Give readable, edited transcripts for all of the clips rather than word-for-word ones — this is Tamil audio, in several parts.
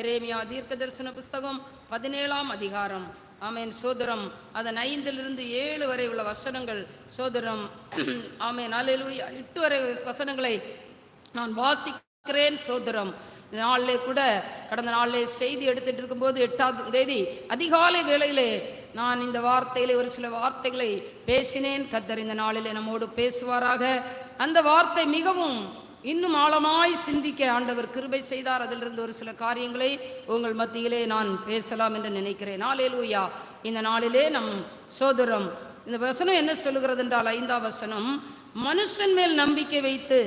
எரேமியா தீர்க்க தரிசன புஸ்தகம் 17ஆம் அதிகாரம். ஆமேன் சோதரம். அதன் 5 வரை உள்ள வசனங்கள் சோதரம். ஆமேன் அல்லேலூயா. 8 வரை வசனங்களை நான் வாசிக்கிறேன் சோதரம். நாளிலே கூட கடந்த நாளிலே செய்தி எடுத்துட்டு இருக்கும்போது 8ஆம் தேதி அதிகாலை வேளையிலே நான் இந்த வார்த்தையிலே ஒரு சில வார்த்தைகளை பேசினேன். கர்த்தர் இந்த நாளிலே நம்மோடு பேசுவாராக. அந்த வார்த்தை மிகவும் இன்னும் ஆழமாய் சிந்திக்க ஆண்டவர் கிருபை செய்தார். அதிலிருந்து ஒரு சில காரியங்களை உங்கள் மத்தியிலே நான் பேசலாம் என்று நினைக்கிறேன். அல்லேலூயா. இந்த நாளிலே நம் சோதரம் இந்த வசனம் என்ன சொல்லுகிறது என்றால் 5ஆம் வசனம், மனுஷன் மேல் நம்பிக்கை வைத்து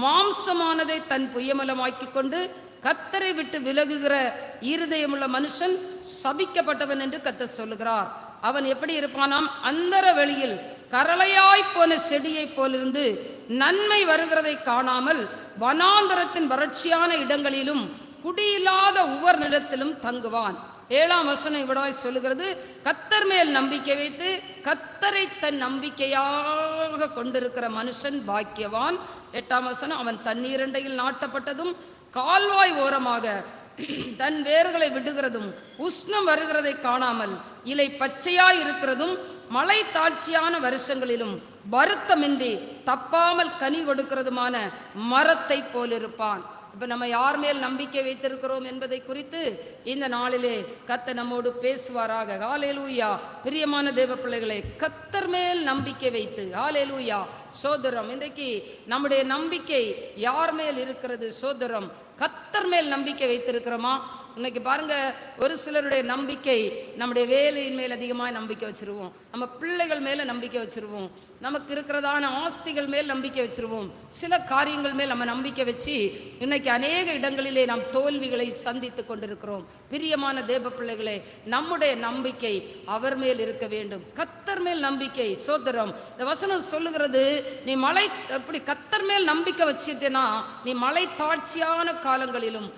மாம்சமானதை தன் புயமலமாக்கி கொண்டு கர்த்தரை விட்டு விலகுகிற இருதயமுள்ள மனுஷன் சபிக்கப்பட்டவன் என்று கர்த்தர் சொல்லுகிறார். அவன் எப்படி இருப்பானாம்? அந்தர வெளியில் கரளையாய் போன செடியை போலிருந்து நன்மை வருகிறதை காணாமல் வனாந்தரத்தின் வறட்சியான இடங்களிலும் குடியில்லாத உவர் நிலத்திலும் தங்குவான். 7ஆம் வசனம் இவ்வாறு சொல்லுகிறது, கர்த்தர் மேல் நம்பிக்கை வைத்து கர்த்தரை தன் நம்பிக்கையாக கொண்டிருக்கிற மனுஷன் பாக்கியவான். 8ஆம் வசனம், அவன் தண்ணீரண்டையில் நாட்டப்பட்டதும் கால்வாய் ஓரமாக தன் வேர்களை விடுகிறதும் உஷ்ணம் வருகிறதை காணாமல் இலை பச்சையாய் இருக்கிறதும் மழை தாட்சியான வருஷங்களிலும் வருத்தமின்றி தப்பாமல் கனி கொடுக்கிறதுமான மரத்தை போலிருப்பான். இப்ப நம்ம யார் மேல் நம்பிக்கை வைத்திருக்கிறோம் என்பதை குறித்து இந்த நாளிலே கர்த்தர் நம்மோடு பேசுவாராக. ஹல்லேலூயா. பிரியமான தேவ பிள்ளைகளே, கர்த்தர் மேல் நம்பிக்கை வைத்து ஹல்லேலூயா சோதரம். இன்றைக்கு நம்முடைய நம்பிக்கை யார் மேல் இருக்கிறது? சோதரம், கர்த்தர் மேல் நம்பிக்கை வைத்திருக்கிறோமா? இன்னைக்கு பாருங்க, ஒரு சிலருடைய நம்பிக்கை நம்முடைய வேலையின் மேல் அதிகமாக நம்பிக்கை வச்சிருவோம், நம்ம பிள்ளைகள் மேல நம்பிக்கை வச்சிருவோம், நமக்கு இருக்கிறதான ஆஸ்திகள் மேல் நம்பிக்கை வச்சிருவோம், சில காரியங்கள் மேல் நம்ம நம்பிக்கை வச்சு இன்னைக்கு அநேக இடங்களிலே நாம் தோல்விகளை சந்தித்து கொண்டிருக்கிறோம். பிரியமான தேவ பிள்ளைகளே, நம்முடைய நம்பிக்கை அவர் மேல் இருக்க வேண்டும், கர்த்தர் மேல் நம்பிக்கை. சோதரம், இந்த வசனம் சொல்லுகிறது, நீ மலை அப்படி கர்த்தர் மேல் நம்பிக்கை வச்சுட்டேன்னா நீ மலை தாட்சியான காலங்களிலும்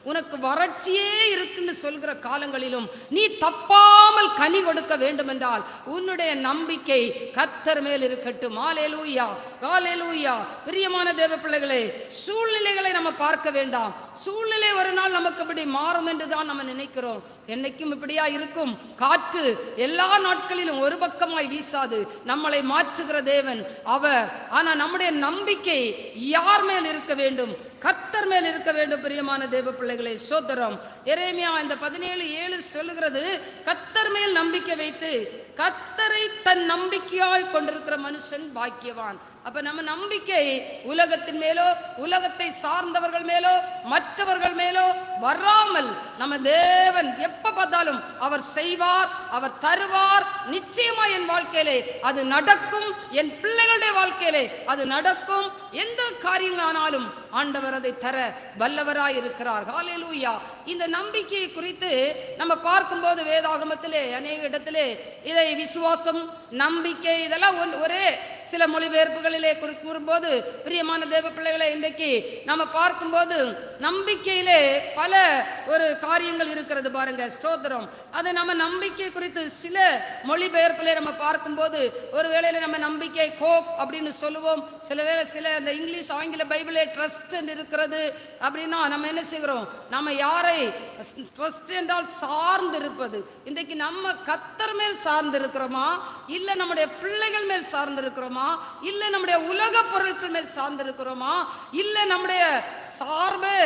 உனக்கு வறட்சியே இருக்குன்னு சொல்கிற காலங்களிலும் நீ தப்பாமல் கனி கொடுக்க வேண்டும் என்றால் உன்னுடைய நம்பிக்கை கர்த்தர் மேல் இருக்கட்டும். அல்லேலூயா, அல்லேலூயா. பிரியமான தேவ பிள்ளைகளே, சூழ்நிலைகளை நம்ம பார்க்க வேண்டாம். சூழ்நிலை ஒரு நாள் நமக்கு இப்படி மாறும் என்று தான் நம்ம நினைக்கிறோம். என்னைக்கும் இப்படியா இருக்கும்? காற்று எல்லா நாட்களிலும் ஒரு பக்கமாய் வீசாது, நம்மளை மாற்றுகிற தேவன் அவர். ஆனா நம்முடைய நம்பிக்கை யார் மேல் இருக்க வேண்டும்? கர்த்தர் மேல் இருக்க வேண்டும். பிரியமான தேவ பிள்ளைகளே, சோதரம். எரேமியா இந்த 17:7 சொல்லுகிறது, கர்த்தர் மேல் நம்பிக்கை வைத்து கர்த்தரை தன் நம்பிக்கையாய் கொண்டிருக்கிற மனுஷன் பாக்கியவான். அப்ப நம்ம நம்பிக்கை உலகத்தின் மேலோ உலகத்தை சார்ந்தவர்கள் மேலோ மற்றவர்கள் மேலோ வராமல், நம்ம தேவன் எப்ப பார்த்தாலும் அவர் செய்வார், அவர் தருவார், நிச்சயமா என் வாழ்க்கையிலே அது நடக்கும், என் பிள்ளைகளுடைய வாழ்க்கையிலே அது நடக்கும். எந்த காரியங்களானாலும் ஆண்டவர் அதை தர வல்லவராய் இருக்கிறார். ஹல்லேலூயா. இந்த நம்பிக்கையை குறித்து நம்ம பார்க்கும்போது வேதாகமத்திலே அநேக இடத்திலே இதை விசுவாசம், நம்பிக்கை இதெல்லாம் ஒரே சில மொழிபெயர்ப்புகளிலே கூறும்போது, பிரியமான தேவ பிள்ளைகளை, இன்றைக்கு நம்ம பார்க்கும்போது நம்பிக்கையிலே பல ஒரு காரியங்கள் இருக்கிறது பாருங்க. ஸ்தோத்திரம். அது நம்ம நம்பிக்கை குறித்து சில மொழிபெயர்ப்பிலே நம்ம பார்க்கும்போது ஒரு வேளையில நம்ம நம்பிக்கை கோப் அப்படின்னு சொல்லுவோம், சில வேளை சில இந்த இங்கிலீஷ் ஆங்கில பைபிளே ட்ரஸ்ட் இருக்கிறது. அப்படின்னா நம்ம என்ன செய்கிறோம்? நம்ம யாரை ட்ரஸ்ட் என்றால் சார்ந்து இருப்பது. இன்றைக்கு நம்ம கர்த்தர் மேல் சார்ந்து இருக்கிறோமா, இல்ல நம்முடைய பிள்ளைகள் மேல் சார்ந்து இருக்கிறோமா, இல்ல நம்முடைய உலக பொருட்கள் மேல் சார்ந்து இருக்கிறோமா, இல்ல நம்முடைய சார்பு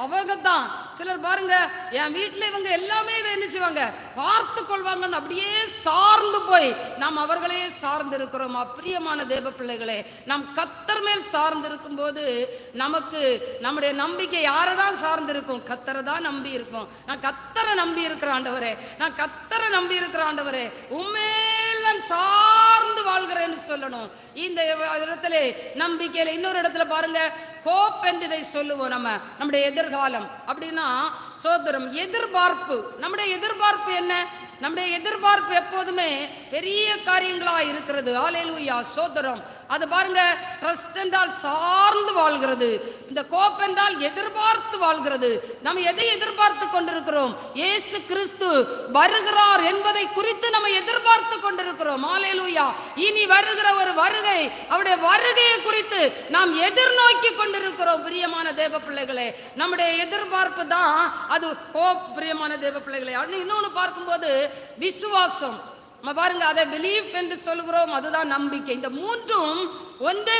அவங்க தான். சிலர் பாருங்க, என் வீட்டுல இவங்க எல்லாமே இதை என்ன செய்வாங்க, பார்த்து கொள்வாங்கன்னு அப்படியே சார்ந்து போய் நாம் அவர்களையே சார்ந்து இருக்கிறோமா? பிரியமான தேவ பிள்ளைகளே, நாம் கர்த்தர் மேல் சார்ந்து இருக்கும் போது நமக்கு நம்முடைய நம்பிக்கை யாரை தான் சார்ந்து இருக்கும்? கர்த்தரை தான் நம்பி இருக்கும். நான் கர்த்தரை நம்பி இருக்கிற ஆண்டவரே, நான் கர்த்தரை நம்பி இருக்கிற ஆண்டவரே, உண்மையில் நான் சார்ந்து வாழ்கிறேன்னு சொல்லணும். இந்த இடத்துல நம்பிக்கையில இன்னொரு இடத்துல பாருங்க, ஹோப் என்று இதை சொல்லுவோம். நம்முடைய எதிர்காலம் அப்படின்னா சோதரம், எதிர்பார்ப்பு. நம்முடைய எதிர்பார்ப்பு என்ன? நம்முடைய எதிர்பார்ப்பு எப்போதுமே பெரிய காரியங்களா இருக்கிறது. அல்லேலூயா, சோதரம். அது பாருங்க, ட்ரஸ்ட் என்றால் சார்ந்து வாழ்கிறது, இந்த கோப் என்றால் எதிர்பார்த்து வாழ்கிறது. நம்ம எதை எதிர்பார்த்து கொண்டிருக்கிறோம்? இயேசு கிறிஸ்து வருகிறார் என்பதை குறித்து நம்ம எதிர்பார்த்து கொண்டிருக்கிறோம். ஹல்லேலூயா. இனி வருகிற ஒரு வருகை, அவருடைய வருகையை குறித்து நாம் எதிர்நோக்கி கொண்டிருக்கிறோம். பிரியமான தேவ பிள்ளைகளே, நம்முடைய எதிர்பார்ப்பு தான் அது கோப். பிரியமான தேவ பிள்ளைகளே, இன்னொன்னு பார்க்கும்போது விசுவாசம் பாருங்க, அதை பிலீஃப் என்று சொல்கிறோம், அதுதான் நம்பிக்கை. இந்த மூன்றும் ஒன்றே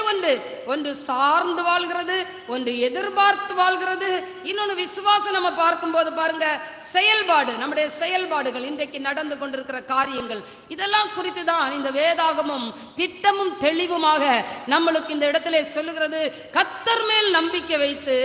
ஒன்று சார்ந்து வாழ்கிறது, ஒன்று எதிர்பார்த்து வாழ்கிறது, இன்னொன்று விசுவாசம். நம்ம பார்க்கும்போது பாருங்க, செயல்பாடு, நம்முடைய செயல்பாடுகள், இன்றைக்கு நடந்து கொண்டிருக்கிற காரியங்கள், இதெல்லாம் குறித்து தான் இந்த வேதாகமும் திட்டமும் தெளிவுமாக நம்மளுக்கு இந்த இடத்துல சொல்லுகிறது. கர்த்தர் மேல் நம்பிக்கை வைத்து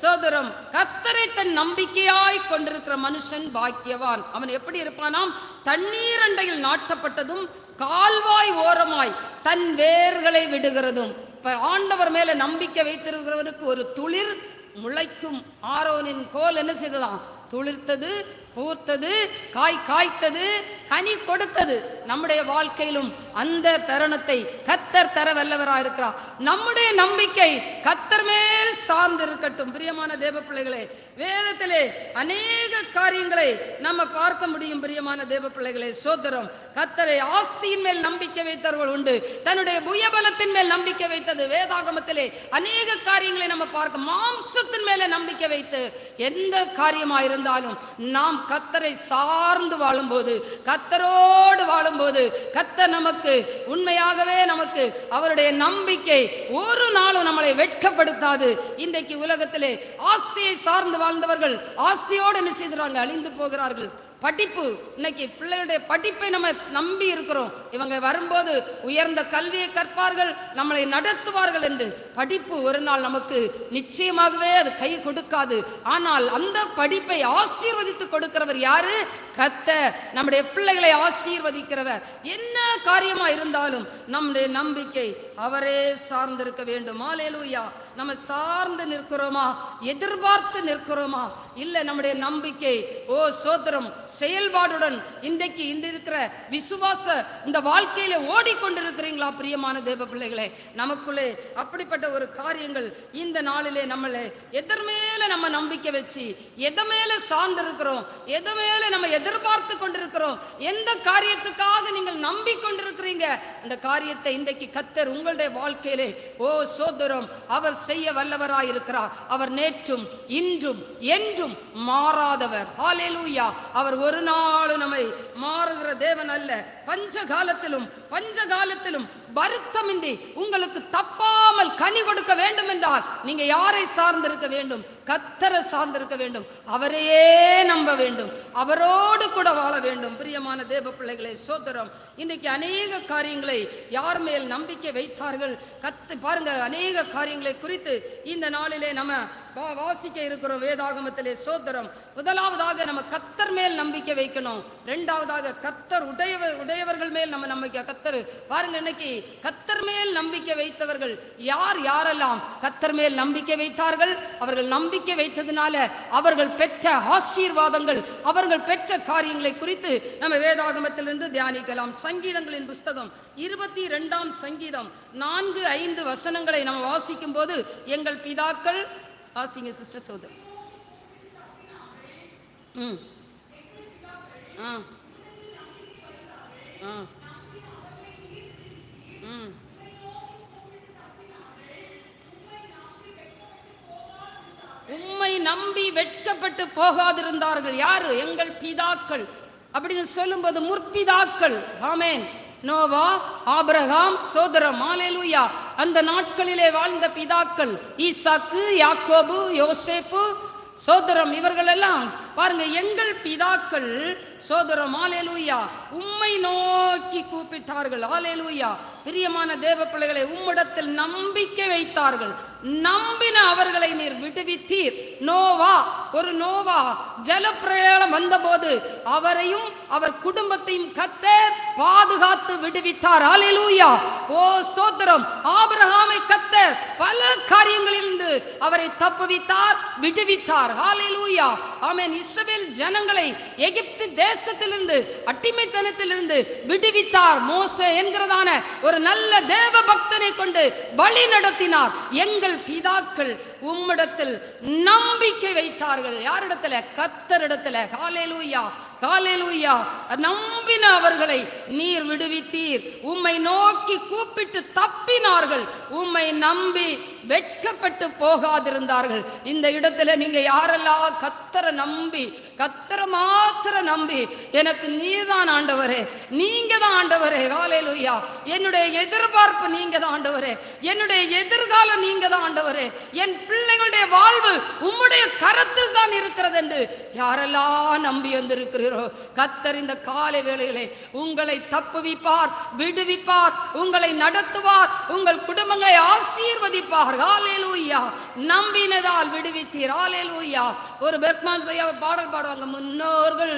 சோதரம், கர்த்தரை தன் நம்பிக்கையாய் கொண்டிருக்கிற மனுஷன் பாக்கியவான். அவன் எப்படி இருப்பானாம்? தண்ணீர் அண்டையில் நாட்டப்பட்டதும் கால்வாய் ஓரமாய் தன் வேர்களை விடுகிறதும். இப்ப ஆண்டவர் மேல நம்பிக்கை வைத்திருக்கிறவருக்கு ஒரு துளிர் முளைக்கும். ஆரோனின் கோல் என்ன செய்ததாம்? துளிர்த்தது, பூத்தது, காய்த்தது, கனி கொடுத்தது. நம்முடைய வாழ்க்கையிலும் அந்த தருணத்தை கர்த்தர் தர வல்லவராக இருக்கிறார். நம்முடைய நம்பிக்கை கர்த்தர் மேல் சார்ந்து இருக்கட்டும். பிரியமான தேவ பிள்ளைகளே, வேதத்திலே அநேக காரியங்களை நம்ம பார்க்க முடியும். பிரியமான தேவ பிள்ளைகளே, சோதரம், கர்த்தரை ஆஸ்தியின் மேல் நம்பிக்கை வைத்தவர்கள் உண்டு, தன்னுடைய புயபலத்தின் மேல் நம்பிக்கை வைத்தது. வேதாகமத்திலே அநேக காரியங்களை நம்ம பார்க்க, மாம்சத்தின் மேல நம்பிக்கை வைத்து எந்த காரியமா இருந்தாலும் நாம் கர்த்தரை சார்ந்து வாழும்போது, கர்த்தரோடு வாழும்போது, கர்த்தர் நமக்கு உண்மையாகவே நமக்கு அவருடைய நம்பிக்கை ஒரு நாளும் நம்மளை வெட்கப்படுத்தாது. இன்றைக்கு உலகத்திலே ஆஸ்தியை சார்ந்து வாழ்ந்தவர்கள் ஆஸ்தியோடு என்ன செய்கிறாங்க? அழிந்து போகிறார்கள். படிப்பு, இன்னைக்கு பிள்ளைகளுடைய படிப்பை நம்ம நம்பி இருக்கிறோம். இவங்க வரும்போது உயர்ந்த கல்வியை கற்பார்கள், நம்மளை நடத்துவார்கள் என்று. படிப்பு ஒரு நாள் நமக்கு நிச்சயமாகவே அது கை கொடுக்காது. ஆனால் அந்த படிப்பை ஆசீர்வதித்து கொடுக்கிறவர் யாரு? கர்த்தர். நம்முடைய பிள்ளைகளை ஆசீர்வதிக்கிறவர். என்ன காரியமா இருந்தாலும் நம்முடைய நம்பிக்கை அவரே சார்ந்திருக்க வேண்டும். ஹல்லேலூயா. நம்ம சார்ந்து நிற்கிறோமா? எதிர்பார்த்து நிற்கிறோமா? இல்ல நம்முடைய நம்பிக்கை சோதரம் செயல்பாடுடன் இன்றைக்கு இருக்கிற விசுவாச இந்த வாழ்க்கையில ஓடிக்கொண்டிருக்கிறீங்களா? பிரியமான தேவ பிள்ளைகளே, நமக்குள்ளே அப்படிப்பட்ட ஒரு காரியங்கள் இந்த நாளிலே நம்மளே எதர் மேல நம்ம நம்பிக்கை வச்சு, எதை மேல சார்ந்து இருக்கிறோம், எதை மேல நம்ம எதிர்பார்த்து கொண்டிருக்கிறோம், எந்த காரியத்துக்காக நீங்கள் நம்பிக்கொண்டிருக்கிறீங்க, அந்த காரியத்தை இன்றைக்கு கர்த்தர் உங்களுடைய வாழ்க்கையிலே சோதரம் அவர் செய்ய வல்லவராய் இருக்கிறார். அவர் நேற்றும் இன்றும் என்றும் மாறாதவர். ஹல்லேலூயா. அவர் ஒரு நாளும் நம்மை மாறுகிற தேவன் அல்ல. பஞ்சகாலத்திலும் வருத்தமின்றி உங்களுக்கு தப்பாமல் கனி கொடுக்க வேண்டும் என்றால் நீங்க யாரை சார்ந்திருக்க வேண்டும்? கர்த்தரை சார்ந்திருக்க வேண்டும். அவரையே நம்ப வேண்டும், அவரோடு கூட வாழ வேண்டும். பிரியமான தேவ பிள்ளைகளே, சோதரம், இன்னைக்கு அநேக காரியங்களை யார் மேல் நம்பிக்கை வைத்தார்கள்? பாருங்க, அநேக காரியங்களை குறித்து இந்த நாளிலே நம்ம வாசிக்க இருக்கிறோம் வேதாகமத்திலே. சோதரம், முதலாவதாக நம்ம கர்த்தர் மேல் நம்பிக்கை வைக்கணும். இரண்டாவதாக கர்த்தர் உடையவர்கள் மேல் நம்ம நம்பிக்கை. கர்த்தர் பாருங்க, இன்னைக்கு கர்த்தர் மேல் நம்பிக்கை வைத்தவர்கள் யாரெல்லாம் கர்த்தர் மேல் நம்பிக்கை வைத்தார்கள்? அவர்கள் நம்பிக்கை வைத்ததுனால அவர்கள் பெற்ற ஆசீர்வாதங்கள், அவர்கள் பெற்ற காரியங்களை குறித்து நம்ம வேதாகமத்திலிருந்து தியானிக்கலாம். சங்கீதங்களின் புஸ்தகம் 22ஆம் சங்கீதம் 4-5 வசனங்களை நம்ம வாசிக்கும் போது, எங்கள் பிதாக்கள், வாசிங்க சிஸ்டர் சோதர். உம்மை நம்பி வெட்கப்பட்டு போகாதிருந்தார்கள். யாரு? எங்கள் பிதாக்கள் அப்படின்னு சொல்லும்போது முற்பிதாக்கள். ஆமென். நோவா, ஆபிரகாம், சோதரம். ஹல்லேலூயா. அந்த நாட்களிலே வாழ்ந்த பிதாக்கள் ஈசாக்கு, யாக்கோபு, யோசேப்பு, சோதரம், இவர்கள் எல்லாம் பாருங்க எங்கள் பிதாக்கள். சோதரம், ஹல்லேலூயா, உம்மை நோக்கி கூப்பிட்டார்கள். ஹல்லேலூயா. பிரியமான தேவ பிள்ளைகளை, உம்மிடத்தில் நம்பிக்கை வைத்தார்கள். நம்பின அவர்களை நீர் விடுவித்தீர். நோவா ஜலப்பிரளயம் வந்தபோது அவரையும் அவர் குடும்பத்தையும் கர்த்தர் பாதுகாத்து விடுவித்தார். ஹல்லேலூயா. ஸ்தோத்திரம். ஆபிரகாமை கர்த்தர் பல காரியங்களிலிருந்து அவரை தப்புவித்தார், விடுவித்தார். ஹல்லேலூயா. ஆமென். இஸ்ரவேல் ஜனங்களை எகிப்து தேசத்திலிருந்து அடிமைத்தனத்திலிருந்து விடுவித்தார். மோசே என்கிறதான ஒரு நல்ல தேவ பக்தனை கொண்டு வழி நடத்தினார். எங்கள் பிதாக்கள் உம்மிடத்தில் நம்பிக்கை வைத்தார்கள். யாரிடத்துல? கர்த்தரிடத்துல. ஹல்லேலூயா, ஹல்லேலூயா. நம்பின அவர்களை நீர் விடுவித்தீர். உம்மை நோக்கி கூப்பிட்டு தப்பினார்கள். உம்மை நம்பி வெட்கப்பட்டு போகாதிருந்தார்கள். இந்த இடத்துல நீங்க யாரெல்லாம் கர்த்தரை நம்பி, கர்த்தரை மாத்திர நம்பி, எனக்கு நீதான் ஆண்டவரே, நீங்க தான் ஆண்டவரே, ஹல்லேலூயா, என்னுடைய எதிர்பார்ப்பு நீங்க தான் ஆண்டவரே, என்னுடைய எதிர்காலம் நீங்க தான் ஆண்டவரே, என் பிள்ளைகளுடைய வாழ்வு உம்முடைய கரத்தில் தான் இருக்கிறது என்று யாரெல்லாம் நம்பி வந்திருக்கிறீரோ, கர்த்தர் இந்த காலை வேளையிலே உங்களை தப்புவிப்பார், விடுவிப்பார், உங்களை நடத்துவார், உங்கள் குடும்பங்களை ஆசீர்வதிப்பார். ஹல்லேலூயா. நம்பினதால் விடுவித்தீர். ஹல்லேலூயா. ஒரு பெர்க்மான் செய்ய ஒரு பாடல் பாடுவாங்க. முன்னோர்கள்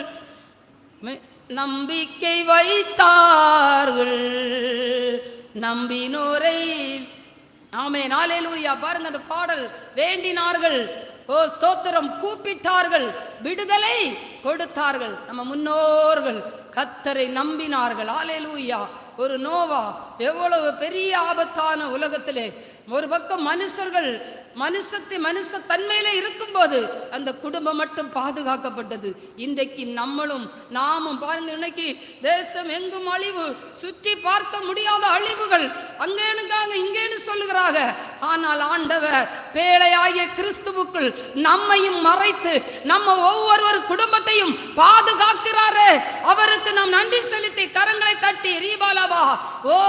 நம்பிக்கை வைத்தார்கள், நம்பினோரை. ஆமென், ஹல்லேலூயா. பாருங்க அந்த பாடல். வேண்டினார்கள், ஓ ஸ்தோத்திரம், கூப்பிட்டார்கள், விடுதலை கொடுத்தார்கள். நம்ம முன்னோர்கள் கர்த்தரை நம்பினார்கள். ஹல்லேலூயா. ஒரு நோவா எவ்வளவு பெரிய ஆபத்தான உலகத்திலே ஒரு பக்கம் மனுஷர்கள் மனுஷ தன்மையில இருக்கும்போது அந்த குடும்பம் மட்டும் பாதுகாக்கப்பட்டது. இன்றைக்கு நாமும் பாருங்க, இன்னைக்கு தேசம் எங்கும் அழிவு, சுற்றி பார்க்க முடியாத அழிவுகள், அங்கேனுக்காங்க இங்கேன்னு சொல்லுகிறாங்க. ஆனால் ஆண்டவர் பேழையாகிய கிறிஸ்துவுக்குள் நம்மையும் மறைத்து நம்ம ஒவ்வொரு குடும்பத்தையும் பாதுகாக்கிறாரே. அவருக்கு நாம் நன்றி செலுத்தி கரங்களை தட்டி ரீபாலாபா, ஓ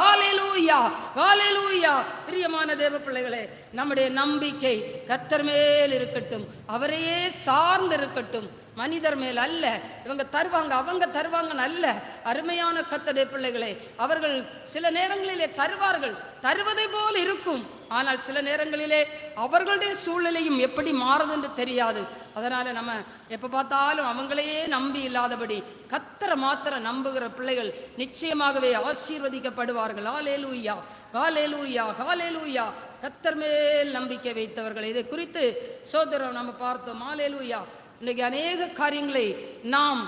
ஹல்லேலூயா, ஹல்லேலூயா. பிரியமான தேவ பிள்ளைகளே, நம்முடைய நம்பிக்கை கர்த்தர் மேல் இருக்கட்டும், அவரையே சார்ந்து இருக்கட்டும், மனிதர் மேல் அல்ல. இவங்க தருவாங்க, அவங்க தருவாங்கன்னு அல்ல. அருமையான கர்த்தருடைய பிள்ளைகளே, அவர்கள் சில நேரங்களிலே தருவார்கள், தருவதை போல் இருக்கும். ஆனால் சில நேரங்களிலே அவர்களுடைய சூழ்நிலையும் எப்படி மாறுது என்று தெரியாது. அதனால நம்ம எப்ப பார்த்தாலும் அவங்களையே நம்பி இல்லாதபடி கர்த்தரை மாத்திர நம்புகிற பிள்ளைகள் நிச்சயமாகவே ஆசீர்வதிக்கப்படுவார்கள். ஹல்லேலூயா, ஹல்லேலூயா, ஹல்லேலூயா. கர்த்தர் மேல் நம்பிக்கை வைத்தவர்கள். இதை குறித்து சோதரம் நம்ம பார்த்தோம். ஹல்லேலூயா. இன்னைக்கு அநேக காரியங்களை நாம்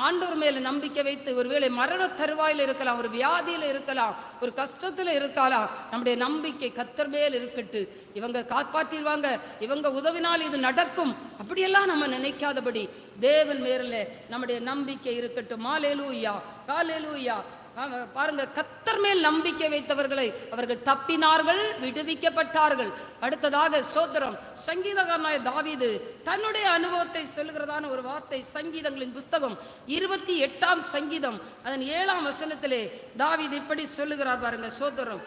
ஆண்டவர் மேல நம்பிக்கை வைத்து, ஒருவேளை மரண தருவாயில் இருக்கலாம், ஒரு வியாதியில இருக்கலாம், ஒரு கஷ்டத்துல இருக்கலாம், நம்முடைய நம்பிக்கை கர்த்தர் மேல் இருக்கட்டு. இவங்க காப்பாற்றிடுவாங்க, இவங்க உதவினால் இது நடக்கும், அப்படியெல்லாம் நம்ம நினைக்காதபடி தேவன் மேல நம்முடைய நம்பிக்கை இருக்கட்டும். ஹல்லேலூயா, ஹல்லேலூயா. பாருங்க, கர்த்தர் மேல் நம்பிக்கை வைத்தவர்களை அவர்கள் தப்பினார்கள், விடுவிக்கப்பட்டார்கள். அடுத்ததாக சோதரம் சங்கீதகாரனாய தாவீது தன்னுடைய அனுபவத்தை சொல்லுகிறதான ஒரு வார்த்தை சங்கீதங்களின் புஸ்தகம் 28ஆம் சங்கீதம் அதன் 7ஆம் வசனத்திலே தாவீது இப்படி சொல்லுகிறார். பாருங்க சோதரம்.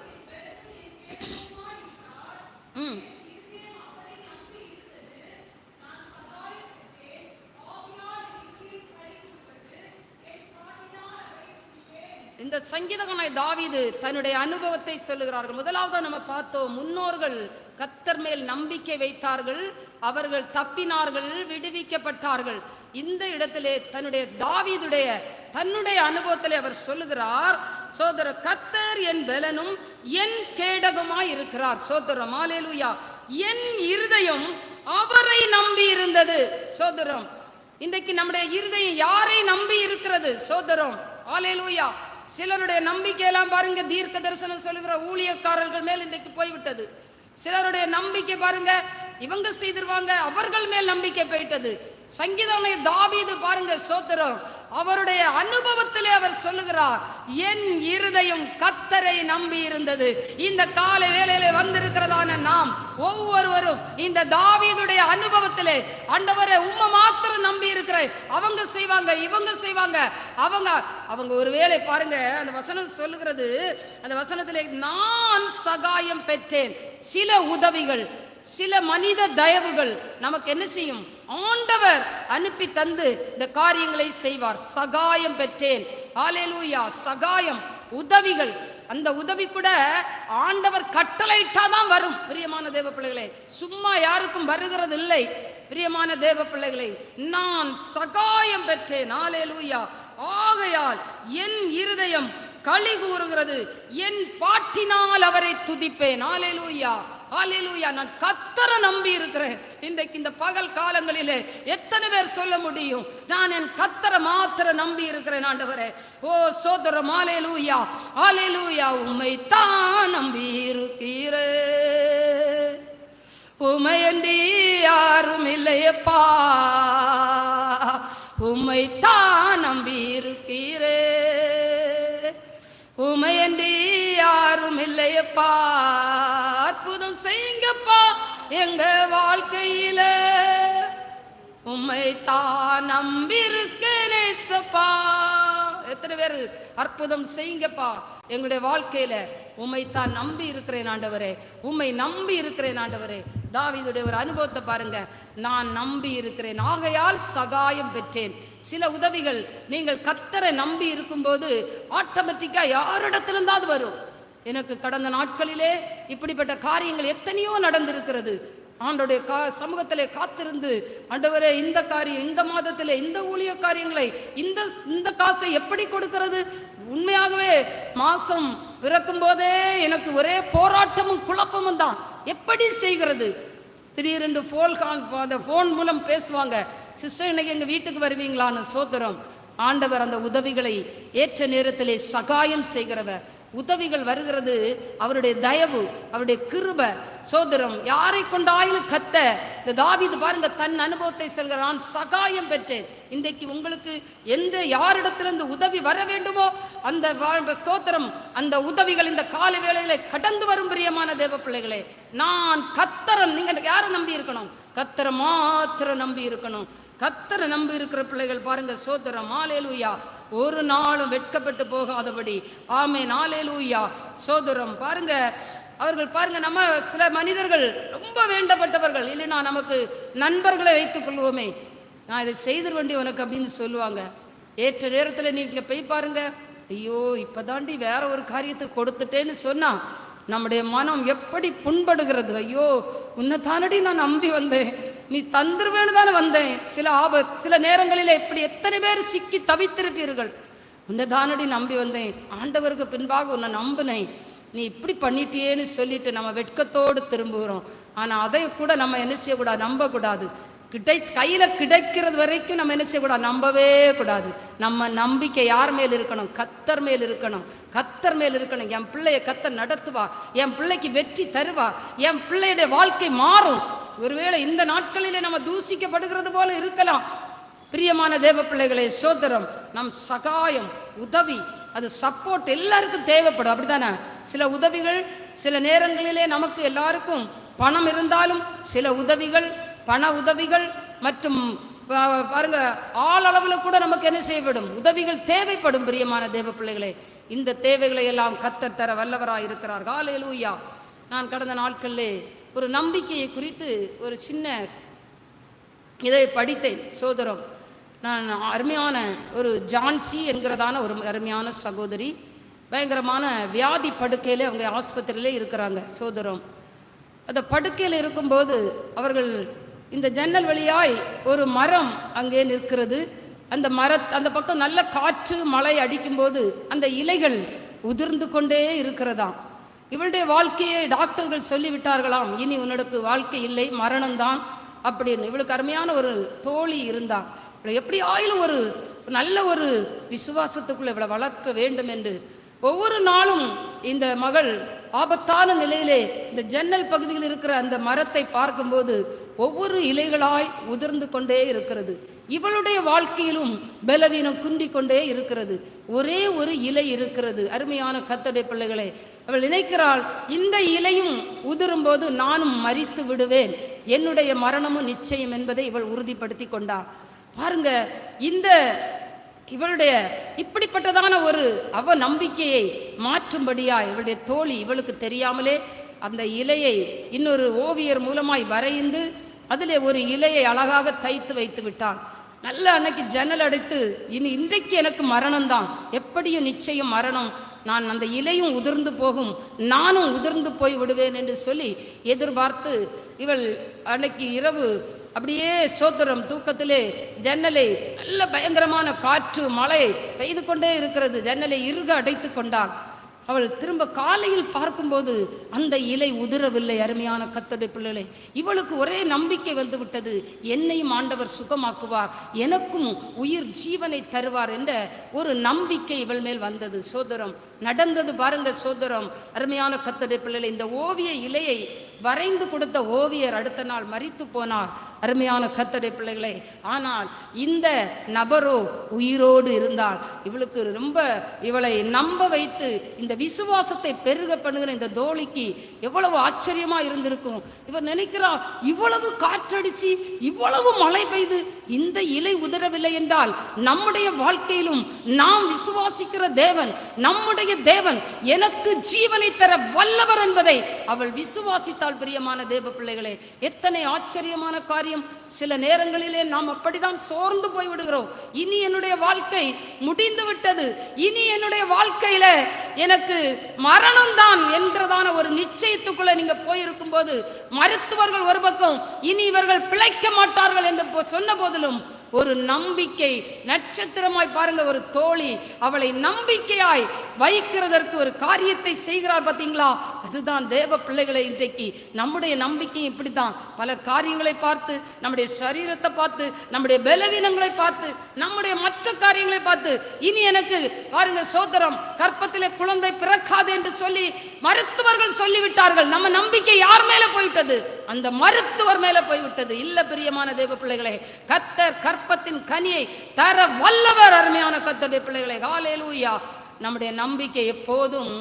இந்த சங்கீதகனாய் தாவீது தன்னுடைய அனுபவத்தை சொல்லுகிறார்கள். முதலாவது நம்ம பார்த்தோம், முன்னோர்கள் கர்த்தர் மேல் நம்பிக்கை வைத்தார்கள், அவர்கள் தப்பினார்கள், விடுவிக்கப்பட்டார்கள். இந்த இடத்திலே தன்னுடைய அனுபவத்திலே அவர் சொல்லுகிறார், சோதர கர்த்தர் என் பலனும் என் கேடகமாய் இருக்கிறார். சோதரம், ஹல்லேலூயா. என் இருதயம் அவரை நம்பி இருந்தது. சோதரம், இன்றைக்கு நம்முடைய இருதயம் யாரை நம்பி இருக்கிறது? சோதரம், ஹல்லேலூயா. சிலருடைய நம்பிக்கை எல்லாம் பாருங்க, தீர்க்க தரிசனம் சொல்லுகிற ஊழியக்காரர்கள் மேல் இன்றைக்கு போய்விட்டது. சிலருடைய நம்பிக்கை பாருங்க, இவங்க செய்திருவாங்க, அவர்கள் மேல் நம்பிக்கை போயிட்டது. சங்கீதனை தாவீது பாருங்க சோத்திரம், அவருடைய அனுபவத்திலே அவர் சொல்லுகிறார், என் இருதயம் கர்த்தரை நம்பி இருந்தது. இந்த காலை வேளையிலே வந்திருக்கிறதான நாம் ஒவ்வொருவரும் இந்த தாவீதுடைய அனுபவத்திலே, ஆண்டவரே உம்மை மாத்திரம் நம்பி இருக்கிறேன், அவங்க செய்வாங்க, இவங்க செய்வாங்க, அவங்க ஒருவேளை பாருங்க அந்த வசனம் சொல்லுகிறது, அந்த வசனத்திலே நான் சகாயம் பெற்றேன். சில உதவிகள், சில மனித தயவுகள் நமக்கு என்ன செய்யும்? ஆண்டவர் அனுப்பி தந்து இந்த காரியங்களை செய்வார். சகாயம் பெற்றேன். ஹல்லேலூயா. சகாயம், உதவிகள், அந்த உதவி கூட ஆண்டவர் கட்டளையிட்டாதான் வரும். பிரியமான தேவ பிள்ளைகளே, சும்மா யாருக்கும் வருகிறது இல்லை. பிரியமான தேவ பிள்ளைகளே, நான் சகாயம் பெற்றேன். ஹல்லேலூயா. ஆகையால் என் இருதயம் களி கூறுகிறது, என் பாட்டினால் அவரை துதிப்பேன். ஹல்லேலூயா. ஹல்லேலூயா. நான் கர்த்தரை நம்பி இருக்கிறேன். இன்றைக்கு இந்த பகல் காலங்களிலே எத்தனை பேர் சொல்ல முடியும், நான் என் கர்த்தரை மாத்திர நம்பி இருக்கிறேன் ஆண்டவரே? ஓ சோதரம், ஹல்லேலூயா ஹல்லேலூயா. உம்மை தான் நம்பி இருக்கிறே, உமையன்றி யாரும் இல்லையப்பா, உம்மை தான் நம்பி இருக்கிறே, உமையன்றி யாரும் இல்லையப்பா. அற்புதம் செய்யுங்கப்பா எங்க வாழ்க்கையில, உம்மை தான் நம்பி இருக்கேனேசப்பா. எத்தனை பேர் அற்புதம் செய்யுங்கப்பா எங்களுடைய வாழ்க்கையில, உம்மை தான் நம்பி இருக்கிறேன் ஆண்டவரே, உம்மை நம்பி இருக்கிறேன் ஆண்டவரே. தாவீதுடைய ஒரு அனுபவத்தை பாருங்க. நான் நம்பி இருக்கிறேன், ஆகையால் சகாயம் பெற்றேன். சில உதவிகள் நீங்கள் கர்த்தரை நம்பி இருக்கும்போது ஆட்டோமேட்டிக்கா யாரிடத்திலிருந்தாவது வரும். எனக்கு கடந்த நாட்களிலே இப்படிப்பட்ட காரியங்கள் எத்தனையோ நடந்திருக்கிறது. ஆண்டோடைய சமூகத்திலே காத்திருந்து, ஆண்டவரே இந்த காரியம், இந்த மாதத்திலே இந்த ஊழிய காரியங்களை, இந்த காசை எப்படி கொடுக்கிறது? உண்மையாகவே மாசம் பிறக்கும் போதே எனக்கு ஒரே போராட்டமும் குழப்பமும் தான். எப்படி செய்கிறது? திடீரென்று ஃபோன் மூலம் பேசுவாங்க, சிஸ்டர் இன்னைக்கு எங்கள் வீட்டுக்கு வருவீங்களான்னு. சோதரம், ஆண்டவர் அந்த உதவிகளை ஏற்ற நேரத்திலே சகாயம் செய்கிறவர். உதவிகள் வருகிறது அவருடைய தயவு, அவருடைய கிருபை. சோதரம், யாரை கொண்டாயிலும் கத்த இந்த தாவீது பாருங்க, தன் அனுபவத்தை சொல்கிறான், சகாயம் பெற்றேன். இன்றைக்கு உங்களுக்கு யாரிடத்திலிருந்து உதவி வர வேண்டுமோ அந்த சோதரம், அந்த உதவிகள் இந்த கால வேளையில கடந்து வரும். பிரியமான தேவ பிள்ளைகளே, நான் கத்தரன். நீங்க யாரை நம்பி இருக்கணும்? கத்தரை மாத்திர நம்பி இருக்கணும். கத்தரை நம்பி இருக்கிற பிள்ளைகள் பாருங்க, சோதரம், ஹல்லேலூயா, ஒரு நாளும் வெட்கப்பட்டு போகாதபடி. ஆமென், ஹல்லேலூயா. சோதரம் பாருங்க, அவர்கள் பாருங்க, நம்ம சில மனிதர்கள் ரொம்ப வேண்டப்பட்டவர்கள் இல்லைன்னா நமக்கு நண்பர்களை வைத்துக் கொள்வோமே, நான் இதை செய்திட வேண்டிய உனக்கு அப்படின்னு சொல்லுவாங்க. ஏற்ற நேரத்தில் நீங்க போய் பாருங்க, ஐயோ இப்பதாண்டி வேற ஒரு காரியத்தை கொடுத்துட்டேன்னு சொன்னா நம்முடைய மனம் எப்படி புண்படுகிறது. ஐயோ உன்னை தானடி நான் நம்பி வந்தேன், நீ தந்துருவேன்னு தானே வந்தேன். சில நேரங்களில் இப்படி எத்தனை பேர் சிக்கி தவித்திருப்பீர்கள். உன்னை தானடி நம்பி வந்தேன், ஆண்டவருக்கு பின்பாக உன்னை நம்பினேன், நீ இப்படி பண்ணிட்டியேன்னு சொல்லிட்டு நம்ம வெட்கத்தோடு திரும்புகிறோம். ஆனால் அதை கூட நம்ம என்ன செய்யக்கூடாது? நம்பக்கூடாது. கையில் கிடைக்கிறது வரைக்கும் நம்ம என்ன செய்யக்கூடாது? நம்பவே கூடாது. நம்ம நம்பிக்கை யார் மேல் இருக்கணும்? கர்த்தர் மேல் இருக்கணும். கர்த்தர் மேல் இருக்கணும். என் பிள்ளைய கர்த்தர் நடத்துவா, என் பிள்ளைக்கு வெற்றி தருவா, என் பிள்ளையுடைய வாழ்க்கை மாறும். ஒருவேளை இந்த நாட்களிலே நம்ம தூசிக்கப்படுகிறது போல இருக்கலாம். பிரியமான தேவ பிள்ளைகளே, சோதரம், நம் சகாயம், உதவி, அது சப்போர்ட் எல்லாருக்கும் தேவைப்படும். அப்படித்தானே? சில உதவிகள் சில நேரங்களிலே நமக்கு எல்லாருக்கும் பணம் இருந்தாலும் சில உதவிகள், பண உதவிகள் மற்றும் பாருங்க ஆளளவில் கூட நமக்கு என்ன செய்யப்படும்? உதவிகள் தேவைப்படும். பிரியமான தேவ பிள்ளைகளே, இந்த தேவைகளை எல்லாம் கர்த்தர் தர வல்லவராய் இருக்கிறார். ஹல்லேலூயா. நான் கடந்த நாட்களிலே ஒரு நம்பிக்கையை குறித்து ஒரு சின்ன இதை படித்தேன். சோதரம், நான் அருமையான ஒரு ஜான்சி என்கிறதான ஒரு அருமையான சகோதரி, பயங்கரமான வியாதி படுக்கையில் அவங்க ஆஸ்பத்திரியிலே இருக்கிறாங்க. சோதரம், அந்த படுக்கையில் இருக்கும்போது அவர்கள் இந்த ஜன்னல் வழியாய் ஒரு மரம் அங்கே நிற்கிறது. அந்த பக்கம் நல்ல காற்று மழை அடிக்கும்போது அந்த இலைகள் உதிர்ந்து கொண்டே இருக்கிறதாம். இவளுடைய வாழ்க்கையை டாக்டர்கள் சொல்லிவிட்டார்களாம், இனி உன்னோட வாழ்க்கை இல்லை, மரணம்தான் அப்படின்னு. இவளுக்கு அருமையான ஒரு தோழி இருந்தா. இவளை எப்படி ஆயிலும் ஒரு நல்ல ஒரு விசுவாசத்துக்குள்ள இவளை வளர்க்க வேண்டும் என்று ஒவ்வொரு நாளும் இந்த மகள் ஆபத்தான நிலையிலே இந்த ஜன்னல் பகுதியில் இருக்கிற அந்த மரத்தை பார்க்கும்போது ஒவ்வொரு இலைகளாய் உதிர்ந்து கொண்டே இருக்கிறது. இவளுடைய வாழ்க்கையிலும் பலவீனம் குந்திக் கொண்டே இருக்கிறது. ஒரே ஒரு இலை இருக்கிறது. அருமையான கர்த்தருடைய பிள்ளைகளே, அவள் நினைக்கிறாள், இந்த இலையும் உதிரும் போது நானும் மரித்து விடுவேன், என்னுடைய மரணமும் நிச்சயம் என்பதை இவள் உறுதிப்படுத்தி கொண்டாள். பாருங்க, இவளுடைய இப்படிப்பட்டதான ஒரு அவ நம்பிக்கையை மாற்றும்படியா இவளுடைய தோழி இவளுக்கு தெரியாமலே அந்த இலையை இன்னொரு ஓவியர் மூலமாய் வரைந்து அதிலே ஒரு இலையை அழகாக தைத்து வைத்து விட்டான். நல்ல அன்னைக்கு ஜன்னல் அடைத்து, இன்றைக்கு எனக்கு மரணம்தான், எப்படியும் நிச்சயம் மரணம், நான் அந்த இலையும் உதிர்ந்து போகும், நானும் உதிர்ந்து போய் விடுவேன் என்று சொல்லி எதிர்பார்த்து இவள் அன்னைக்கு இரவு அப்படியே சோத்திரம் தூக்கத்திலே ஜன்னலை, நல்ல பயங்கரமான காற்று மழை பெய்து கொண்டே இருக்கிறது, ஜன்னலை இறுக அடைத்து கொண்டாள். அவள் திரும்ப காலையில் பார்க்கும்போது அந்த இலை உதிரவில்லை. அருமையான கர்த்தருடைய பிள்ளைகளே, இவளுக்கு ஒரே நம்பிக்கை வந்து விட்டது, என்னையும் ஆண்டவர் சுகமாக்குவார், எனக்கும் உயிர் ஜீவனை தருவார் என்ற ஒரு நம்பிக்கை இவள் மேல் வந்தது. சோதரம் நடந்தது பாருங்க. சோதரம் அருமையான கர்த்தருடைய பிள்ளைகளே, இந்த ஓவிய இலையை வரைந்து கொடுத்த ஓவியர் அடுத்த நாள் மரித்து போனார். அருமையான கர்த்தருடைய பிள்ளைகளே, ஆனால் இந்த நபரோ உயிரோடு இருந்தால் இவளுக்கு ரொம்ப இவளை நம்ப வைத்து இந்த விசுவாசத்தை பெருக பண்ணுகிற இந்த தோழிக்கு எவ்வளவு ஆச்சரியமா இருந்திருக்கும். இவர் நினைக்கிறார், இவ்வளவு காற்றடிச்சு இவ்வளவு மழை பெய்து இந்த இலை உதிரவில்லை என்றால் நம்முடைய வாழ்க்கையிலும் நாம் விசுவாசிக்கிற தேவன், நம்முடைய தேவன் எனக்கு ஜீவனை தர வல்லவர் என்பதை அவள் விசுவாசித்தாள். பிரியமான தேவ பிள்ளைகளே, எத்தனை ஆச்சரியமான காரியம். சில நேரங்களிலே நாம் அப்படிதான் சோர்ந்து போய் விடுகிறோம். இனி என்னுடைய வாழ்க்கை முடிந்து விட்டது, இனி என்னுடைய வாழ்க்கையில எனக்கு மரணம் தான் என்றதான ஒரு நிச்சயத்துக்குள்ள நீங்க போயிருக்கும் போது, மருத்துவர்கள் ஒரு பக்கம் இனி இவர்கள் பிழைக்க மாட்டார்கள் என்று சொன்ன போதிலும் ஒரு நம்பிக்கை நட்சத்திரமாய் பாருங்க, ஒரு தோழி அவளை நம்பிக்கையாய் வைக்கிறதற்கு ஒரு காரியத்தை செய்கிறார். பார்த்தீங்களா? அதுதான் தேவ பிள்ளைகளை, இன்றைக்கு நம்முடைய நம்பிக்கை இப்படித்தான். பல காரியங்களை பார்த்து, நம்முடைய சரீரத்தை பார்த்து, நம்முடைய பலவீனங்களை பார்த்து, நம்முடைய மற்ற காரியங்களை பார்த்து, இனி எனக்கு பாருங்க சோதரம் கற்பத்திலே குழந்தை பிறக்காது என்று சொல்லி மருத்துவர்கள் சொல்லிவிட்டார்கள். நம்ம நம்பிக்கை யார் மேல போய்விட்டது? அந்த மருத்துவர் மேல போய்விட்டது. இல்ல பிரியமான தேவ பிள்ளைகளே, கர்த்தர் கற்பத்தின் கனியை தர வல்லவர். அருமையான கர்த்தருடைய பிள்ளைகளே, ஹல்லேலூயா. நம்முடைய நம்பிக்கை எப்போதும்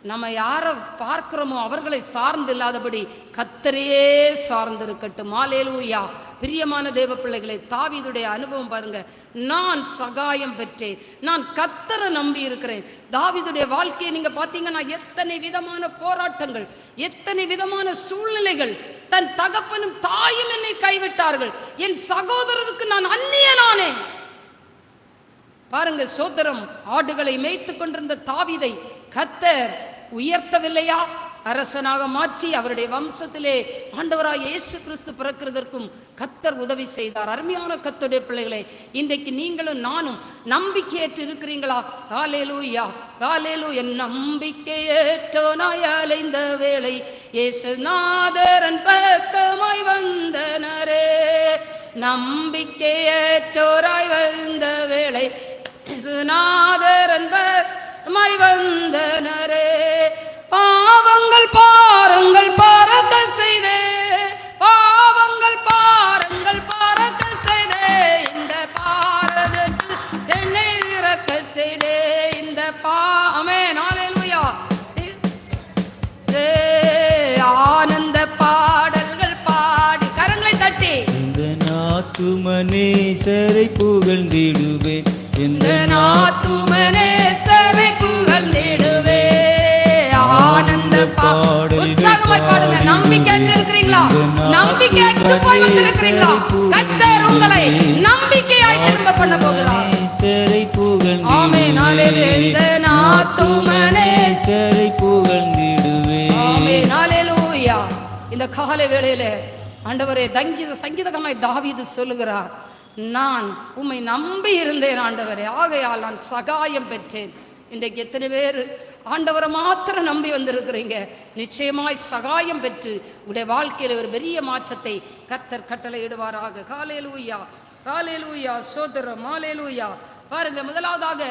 நம்ம யாரை பார்க்கிறோமோ அவர்களை சார்ந்து இல்லாதபடி கர்த்தரையே சார்ந்து இருக்கட்டும். ஹல்லேலூயா. பிரியமான தேவ பிள்ளைகளை, தாவீதுடைய அனுபவம் பாருங்க. நான் சகாயம் பெற்றேன், நான் கர்த்தரை நம்பி இருக்கிறேன். தாவீதுடைய வாழ்க்கையை நீங்க பார்த்தீங்கன்னா எத்தனை விதமான போராட்டங்கள், எத்தனை விதமான சூழ்நிலைகள். தன் தகப்பனும் தாயும் என்னை கைவிட்டார்கள், என் சகோதரருக்கு நான் அந்நியனானேன். பாருங்க சோதரம் ஆடுகளை மேய்த்து கொண்டிருந்த தாவீதை கர்த்தர் உயர்த்தவில்லையா? அரசனாக மாற்றி அவருடைய வம்சத்திலே ஆண்டவராய் இயேசு கிறிஸ்து பிறக்கிறதற்கும் கர்த்தர் உதவி செய்தார். அருமையான கர்த்தருடைய பிள்ளைகளே, இன்றைக்கு நீங்களும் நானும் நம்பிக்கையற்று இருக்கிறீங்களா? ஹல்லேலூயா, ஹல்லேலூயா. நம்பிக்கையற்றோனாய் அலைந்த வேளை இயேசுநாதரன் பக்கமாய் வந்தனரே. நம்பிக்கையற்றோராய் வந்த வேளை இயேசுநாதரன் பக்கமாய் வந்தனரே. பாவங்கள் பாருங்கள் பறக்க செய்தே, பாவங்கள் பாருங்கள் பறக்க செய்தே, இந்த பாரதத்தில் என்னை இறக்க செய்தே. இந்த ஆமென், ஹல்லேலூயா. ஆனந்த பாடல்கள் பாடி கரங்களை தட்டி இந்த நாத்துமனேசரை புகழ்ந்திடுவே, இந்த நாத்துமனேசரை புகழ்ந்திடுவே. ஆனந்த பாடல் உற்சாகமாய் பாடுங்க. நம்பிக்கை இருக்கிறீங்களா? நம்பிக்கை போய் வந்திருக்கிறீங்களா? கர்த்தர் உங்களை நம்பிக்கையாய் திரும்ப பண்ண போகிறார். ஆமென், ஹல்லேலூயா. இந்த நாத்துமனேசரை புகழ்ந்திடுவே. ஆமென், ஹல்லேலூயா. இந்த காலை வேளையில ஆண்டவரே, சங்கீதகமாய் தாவீது சொல்லுகிறார், நான் உம்மை நம்பி இருந்தேன் ஆண்டவரே, ஆகையால் நான் சகாயம் பெற்றேன். இன்றைக்கு எத்தனை பேர் ஆண்டவரை மாத்திரம் நம்பி வந்திருக்கிறீங்க? நிச்சயமாய் சகாயம் பெற்று உடைய வாழ்க்கையில் ஒரு பெரிய மாற்றத்தை கர்த்தர் கட்டளையிடுவாராக. ஹல்லேலூயா, ஹல்லேலூயா. சோதரம் ஹல்லேலூயா. பாருங்க, முதலாவதாக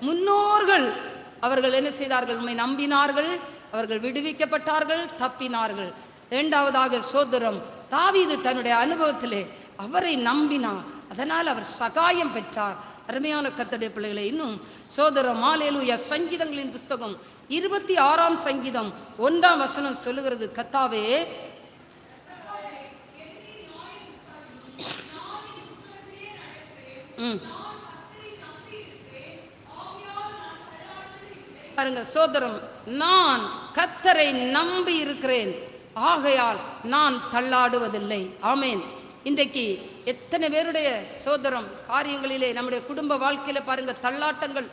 முன்னோர்கள் அவர்கள் என்ன செய்தார்கள்? உம்மை நம்பினார்கள், அவர்கள் விடுவிக்கப்பட்டார்கள், தப்பினார்கள். இரண்டாவதாக சோதரம் தாவீது தன்னுடைய அனுபவத்திலே அவரை நம்பினார், அதனால் அவர் சகாயம் பெற்றார். அருமையான கர்த்தருடைய பிள்ளைகளை, இன்னும் சோதரம் ஹல்லேலூயா. சங்கீதங்களின் புஸ்தகம் 26ஆம் சங்கீதம் 1ஆம் வசனம் சொல்லுகிறது, கர்த்தாவே பாருங்க சோதரம், நான் கர்த்தரை நம்பி இருக்கிறேன், ஆகையால் நான் தள்ளாடுவதில்லை. ஆமேன். இன்றைக்கு எத்தனை பேருடைய சோதரம் காரியங்களிலே, நம்முடைய குடும்ப வாழ்க்கையில பாருங்க தள்ளாட்டங்கள்,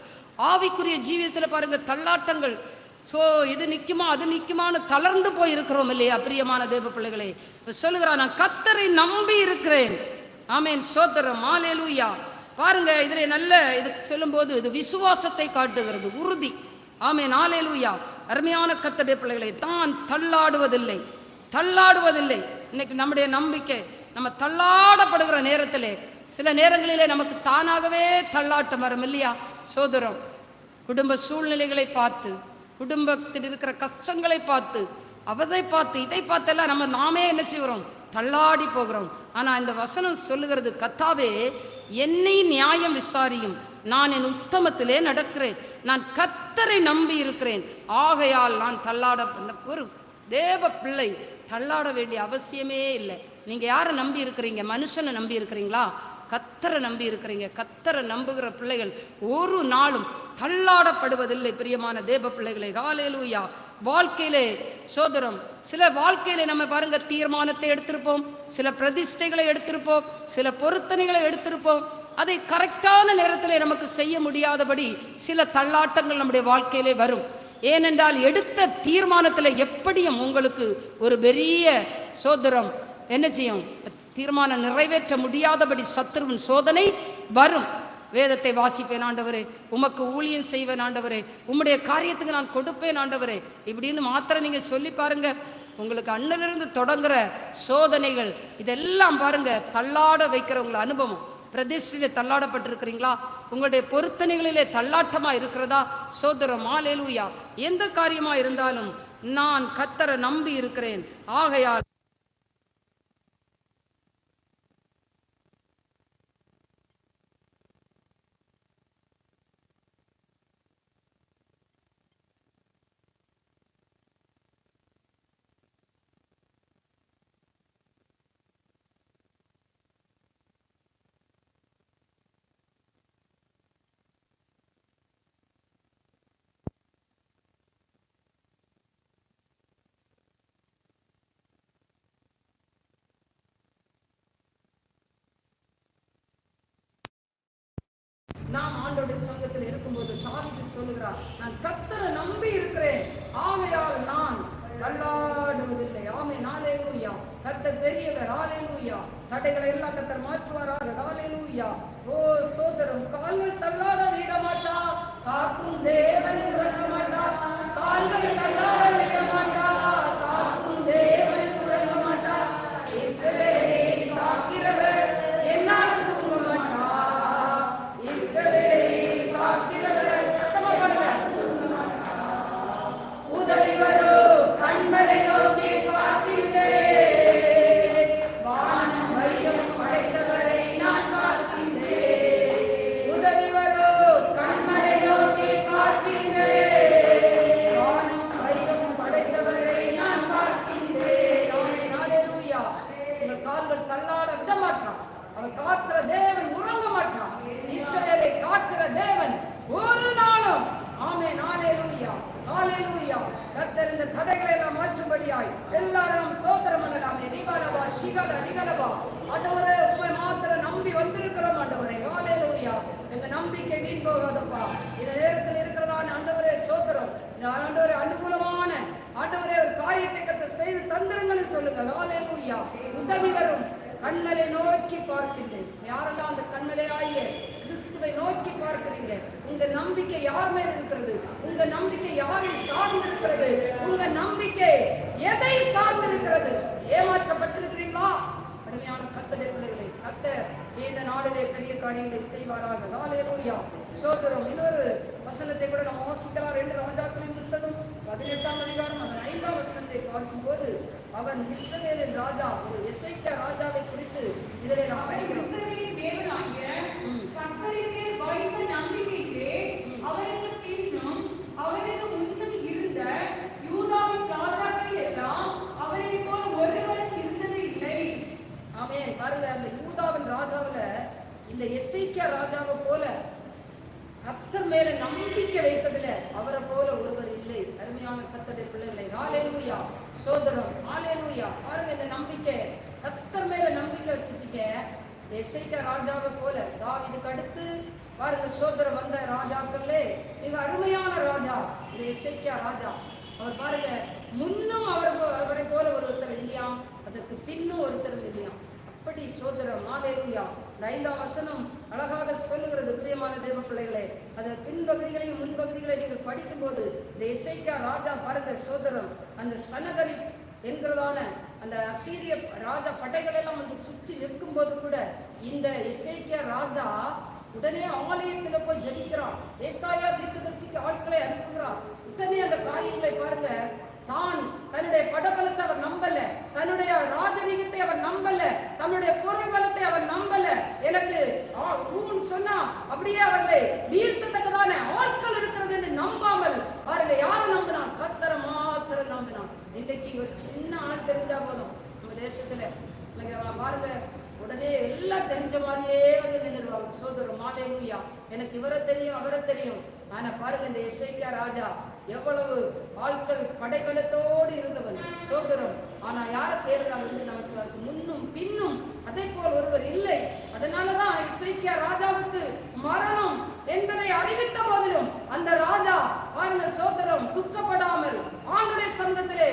ஆவிக்குரிய ஜீவியத்தில் பாருங்க தள்ளாட்டங்கள். இது நிற்குமா அது நிற்குமான்னு தளர்ந்து போய் இருக்கிறோம் இல்லையா? பிரியமான தேவ பிள்ளைகளே, சொல்லுகிறான், நான் கர்த்தரை நம்பி இருக்கிறேன். ஆமேன், சோதரம் ஹல்லேலூயா. பாருங்க, இதில் நல்ல இது சொல்லும்போது இது விசுவாசத்தை காட்டுகிறது, உறுதி. ஆமென், ஹல்லேலூயா. அருமையான கர்த்தருடைய பிள்ளைகளை தான் தள்ளாடுவதில்லை, தள்ளாடுவதில்லை. இன்னைக்கு நம்முடைய நம்பிக்கை நம்ம தள்ளாடப்படுகிற நேரத்திலே சில நேரங்களிலே நமக்கு தானாகவே தள்ளாட்டம் வரும் இல்லையா? சோதரம் குடும்ப சூழ்நிலைகளை பார்த்து, குடும்பத்தில் இருக்கிற கஷ்டங்களை பார்த்து, அவதை பார்த்து, இதை பார்த்தெல்லாம் நாமே என்ன செய்கிறோம்? தள்ளாடி போகிறோம். ஆனால் இந்த வசனம் சொல்லுகிறது, கர்த்தாவே என்னை நியாயம் விசாரியும், நான் என் உத்தமத்திலே நடக்கிறேன், நான் கர்த்தரை நம்பி இருக்கிறேன், ஆகையால் நான் தள்ளாட. ஒரு தேவ பிள்ளை தள்ளாட வேண்டிய அவசியமே இல்லை. நீங்கள் யாரை நம்பி இருக்கிறீங்க? மனுஷனை நம்பி இருக்கிறீங்களா? கர்த்தரை நம்பி இருக்கிறீங்க. கர்த்தரை நம்புகிற பிள்ளைகள் ஒரு நாளும் தள்ளாடப்படுவதில்லை. பிரியமான தேவ பிள்ளைகளை, ஹல்லேலூயா. வாழ்க்கையிலே சோதரம், சில வாழ்க்கையிலே நம்ம பாருங்க, தீர்மானத்தை எடுத்திருப்போம், சில பிரதிஷ்டைகளை எடுத்திருப்போம், சில பொருத்தனைகளை எடுத்திருப்போம். அதை கரெக்டான நேரத்தில் நமக்கு செய்ய முடியாதபடி சில தள்ளாட்டங்கள் நம்முடைய வாழ்க்கையிலே வரும். ஏனென்றால் எடுத்த தீர்மானத்தில் எப்படியும் உங்களுக்கு ஒரு பெரிய சோதரம் என்ன செய்யும்? தீர்மானம் நிறைவேற்ற முடியாதபடி சத்துருவின் சோதனை வரும். வேதத்தை வாசிப்பேன் ஆண்டவரே, உமக்கு ஊழியம் செய்வேன் ஆண்டவரே, உம்முடைய காரியத்துக்கு நான் கொடுப்பேன் ஆண்டவரே, இப்படின்னு மாத்திரம் நீங்கள் சொல்லி பாருங்க. உங்களுக்கு அண்ணிலிருந்து தொடங்குற சோதனைகள் இதெல்லாம் பாருங்க தள்ளாட வைக்கிற உங்களை அனுபவம். பிரதிஷ்டையிலே தள்ளாடப்பட்டிருக்கிறீங்களா? உங்களுடைய பொருத்தனைகளிலே தள்ளாட்டமா இருக்கிறதா? சோதரம், ஹல்லேலூயா. எந்த காரியமா இருந்தாலும் நான் கர்த்தரை நம்பி இருக்கிறேன், ஆகையால் நாம் ஆண்டோடைய சங்கத்தில் இருக்கும்போது தாவீது சொல்லுகிறார், நான் கர்த்தரை நம்பி இருக்கிறேன், ஆகையால் நான் தள்ளாடுவதில்லை. ஆமென், ஹல்லேலூயா. கர்த்தர் பெரியவர், ஹல்லேலூயா. தடைகளை எல்லாம் கர்த்தர் மாற்றுவாராக, ஹல்லேலூயா. ஓ சோதரம், கால்கள் தள்ளாட விட மாட்டா, காக்கும் தேவன் உறங்க மாட்டா, கால்கள் தள்ளாட விட மாட்டா, காக்கும் தேவன் உறங்க மாட்டா, இஸ்ரவேலை காக்கிறவர் என்னால் தூங்க மாட்டா, இஸ்ரவேலை காக்கிறவர் சத்தமா பாடுங்க, உதவி வரும் கண்களை நோக்கி பார்க்கிறே, வானம் வையம் படைத்தவரை நான் பார்க்கிறேன், உதவி வரும் கண்களை நோக்கி பார்க்கிறேன், வானம் வையம் படைத்தவரை நான் பார்க்கிறேன். ஆமென், ஹல்லேலூயா. உங்கள் கால்கள் தள்ளாட விட மாட்டான். அவர் காக்கிற தேவன் உறங்க மாட்டான். இஸ்ரவேலை காக்கிற தேவன் ஒரு நாளும், ஆமென், ஹல்லேலூயா, ஹல்லேலூயா. கர்த்தர் இந்த தடைகளை எல்லாம் மாற்றும்படியாய் எல்லாரும் ஸ்தோத்திரம் பண்ணலாமே. நிகலவா சிகட நிகலவா. ஆண்டவரே, உம்மை மாத்திரம் நம்பி வந்திருக்கிறோம் ஆண்டவரே, ஹல்லேலூயா. எங்க நம்பிக்கை வீண் போகாதப்பா. இந்த நேரத்தில் இருக்கிறதான ஆண்டவரே ஸ்தோத்திரம். இந்த ஆண்டவரே அனுகூலமான ஆண்டவரே ஒரு காரியத்தை கர்த்தர் செய்து தந்திரங்கன்னு சொல்லுங்க, ஹல்லேலூயா. உதவி வரும் கண்ணலை நோக்கி பார்க்கின்றேன். யாரெல்லாம் அந்த கண்ணலை ஆகிய கிறிஸ்துவை நோக்கி பார்க்கிறீங்க? உங்க நம்பிக்கை யார் மேல் இருக்கிறது? உங்க நம்பிக்கை யாரை சார்ந்து இருக்கிறது? உங்க நம்பிக்கை எதை சார்ந்து இருக்கிறது? ஏமாற்றப்பட்டிருக்கிறீங்களா? அருமையான கர்த்தருடைய பிள்ளைகளை, கர்த்தர் இந்த நாளிலே பெரிய காரியங்களை செய்வாராக, ஹல்லேலூயா. சோதரம், இன்னொரு வசனத்தை கூட நம்ம வாசிக்கலாம். 2 ராஜாக்களின் புஸ்தகம் 18ஆம் அதிகாரம் 5ஆம் வசனத்தை பார்க்கும்போது, அவன் இஸ்ரவேலின் ராஜா ஒரு எசேக்கியா ராஜாவை குறித்து இதிலே நாம் இஸ்ரவேலின் தேவனாகிய கர்த்தரின் மேல் வைத்த நம்பிக்கையிலே அவருக்கு பின்னும் அவருக்கு முன்னும் இருந்த யூதாவின் ராஜாக்கள் எல்லாம் அவரை போல் ஒருவரும் இருந்தது இல்லை. ஆமென். பாருங்க, அந்த யூதாவின் ராஜாவுல இந்த எசேக்கியா ராஜாவை போல கர்த்தர் மேல நம்பிக்கை வைத்ததுல அவரை போல ஒருவர் இல்லை. அருமையான கர்த்தருடைய பிள்ளைகளை, ஹல்லேலூயா. சோதரம், ஹல்லேலூயா. பாருங்க, இந்த நம்பிக்கை கர்த்தர் மேல நம்பிக்கை வச்சுட்டீங்க. எசேக்கியா ராஜாவை போல தாவீதுக்கு அடுத்து பாருங்க சோதரம் வந்த ராஜாக்களே மிக அருமையான ராஜா இந்த எசேக்கியா ராஜா. அவர் பாருங்க, முன்னும் அவரை போல ஒருத்தர் இல்லையாம், அதற்கு பின்னும் ஒருத்தர் இல்லையாம். அப்படி சோதரம் ஹல்லேலூயா. இந்த 5ஆம் வசனம் அழகாக சொல்லுகிறது பிரியமான தேவ பிள்ளைகளே. அது பின்பகுதிகளையும் முன்பகுதிகளை நீங்கள் படிக்கும்போது இந்த எசேக்கியா ராஜா பாருங்க சோதரம், அந்த சனகரி என்கிறதான அந்த அசீரிய ராஜா படைகள் எல்லாம் வந்து சுற்றி நிற்கும் போது கூட இந்த எசேக்கியா ராஜா உடனே ஆலயத்துல போய் ஜெபிக்கிறான். ஏசாயா தீர்க்கதரிசிக்கு ஆட்களை அனுப்புகிறான். உடனே அந்த காரியங்களை பாருங்க, தான் தன்னுடைய படபலத்தை அவர் நம்பல, தன்னுடைய ராஜரீகத்தை அவர் நம்பல, தன்னுடைய பொருள் பலத்தை அவர் நம்பல. எனக்கு சொன்னா அப்படியே அவர்களை வீழ்த்தத்தக்கதான ஆட்கள் இருக்கிறது என்று நம்பாமல் பாருங்க, யாரை நம்பினான்? கர்த்தரை மாத்திரம் நம்பினான். இன்னைக்கு ஒரு சின்ன ஆள் தெரிஞ்சா போதும் நம்ம தேசத்துல பாருங்க, உடனே எல்லாம் தெரிஞ்ச மாதிரியே வந்து நின்றுவாங்க. சோதரம் ஹல்லேலூயா. எனக்கு இவரை தெரியும் அவரை தெரியும். ஆனா பாருங்க, இந்த எசேக்கியா ராஜா எவ்வளவு ஆட்கள் படைபலத்தோடு இருந்தவன் சோதரம். ஆனா யாரை தேடுறாங்க? நமக்கு முன்னும் பின்னும் அதே போல் ஒருவர் இல்லை. அதனாலதான் எசேக்கியா ராஜாவுக்கு மரணம் என்பதை அறிவித்த போதிலும் அந்த ராஜா பாருங்க சோதரம் துக்கப்படாமல் ஆண்டவருடைய சமூகத்திலே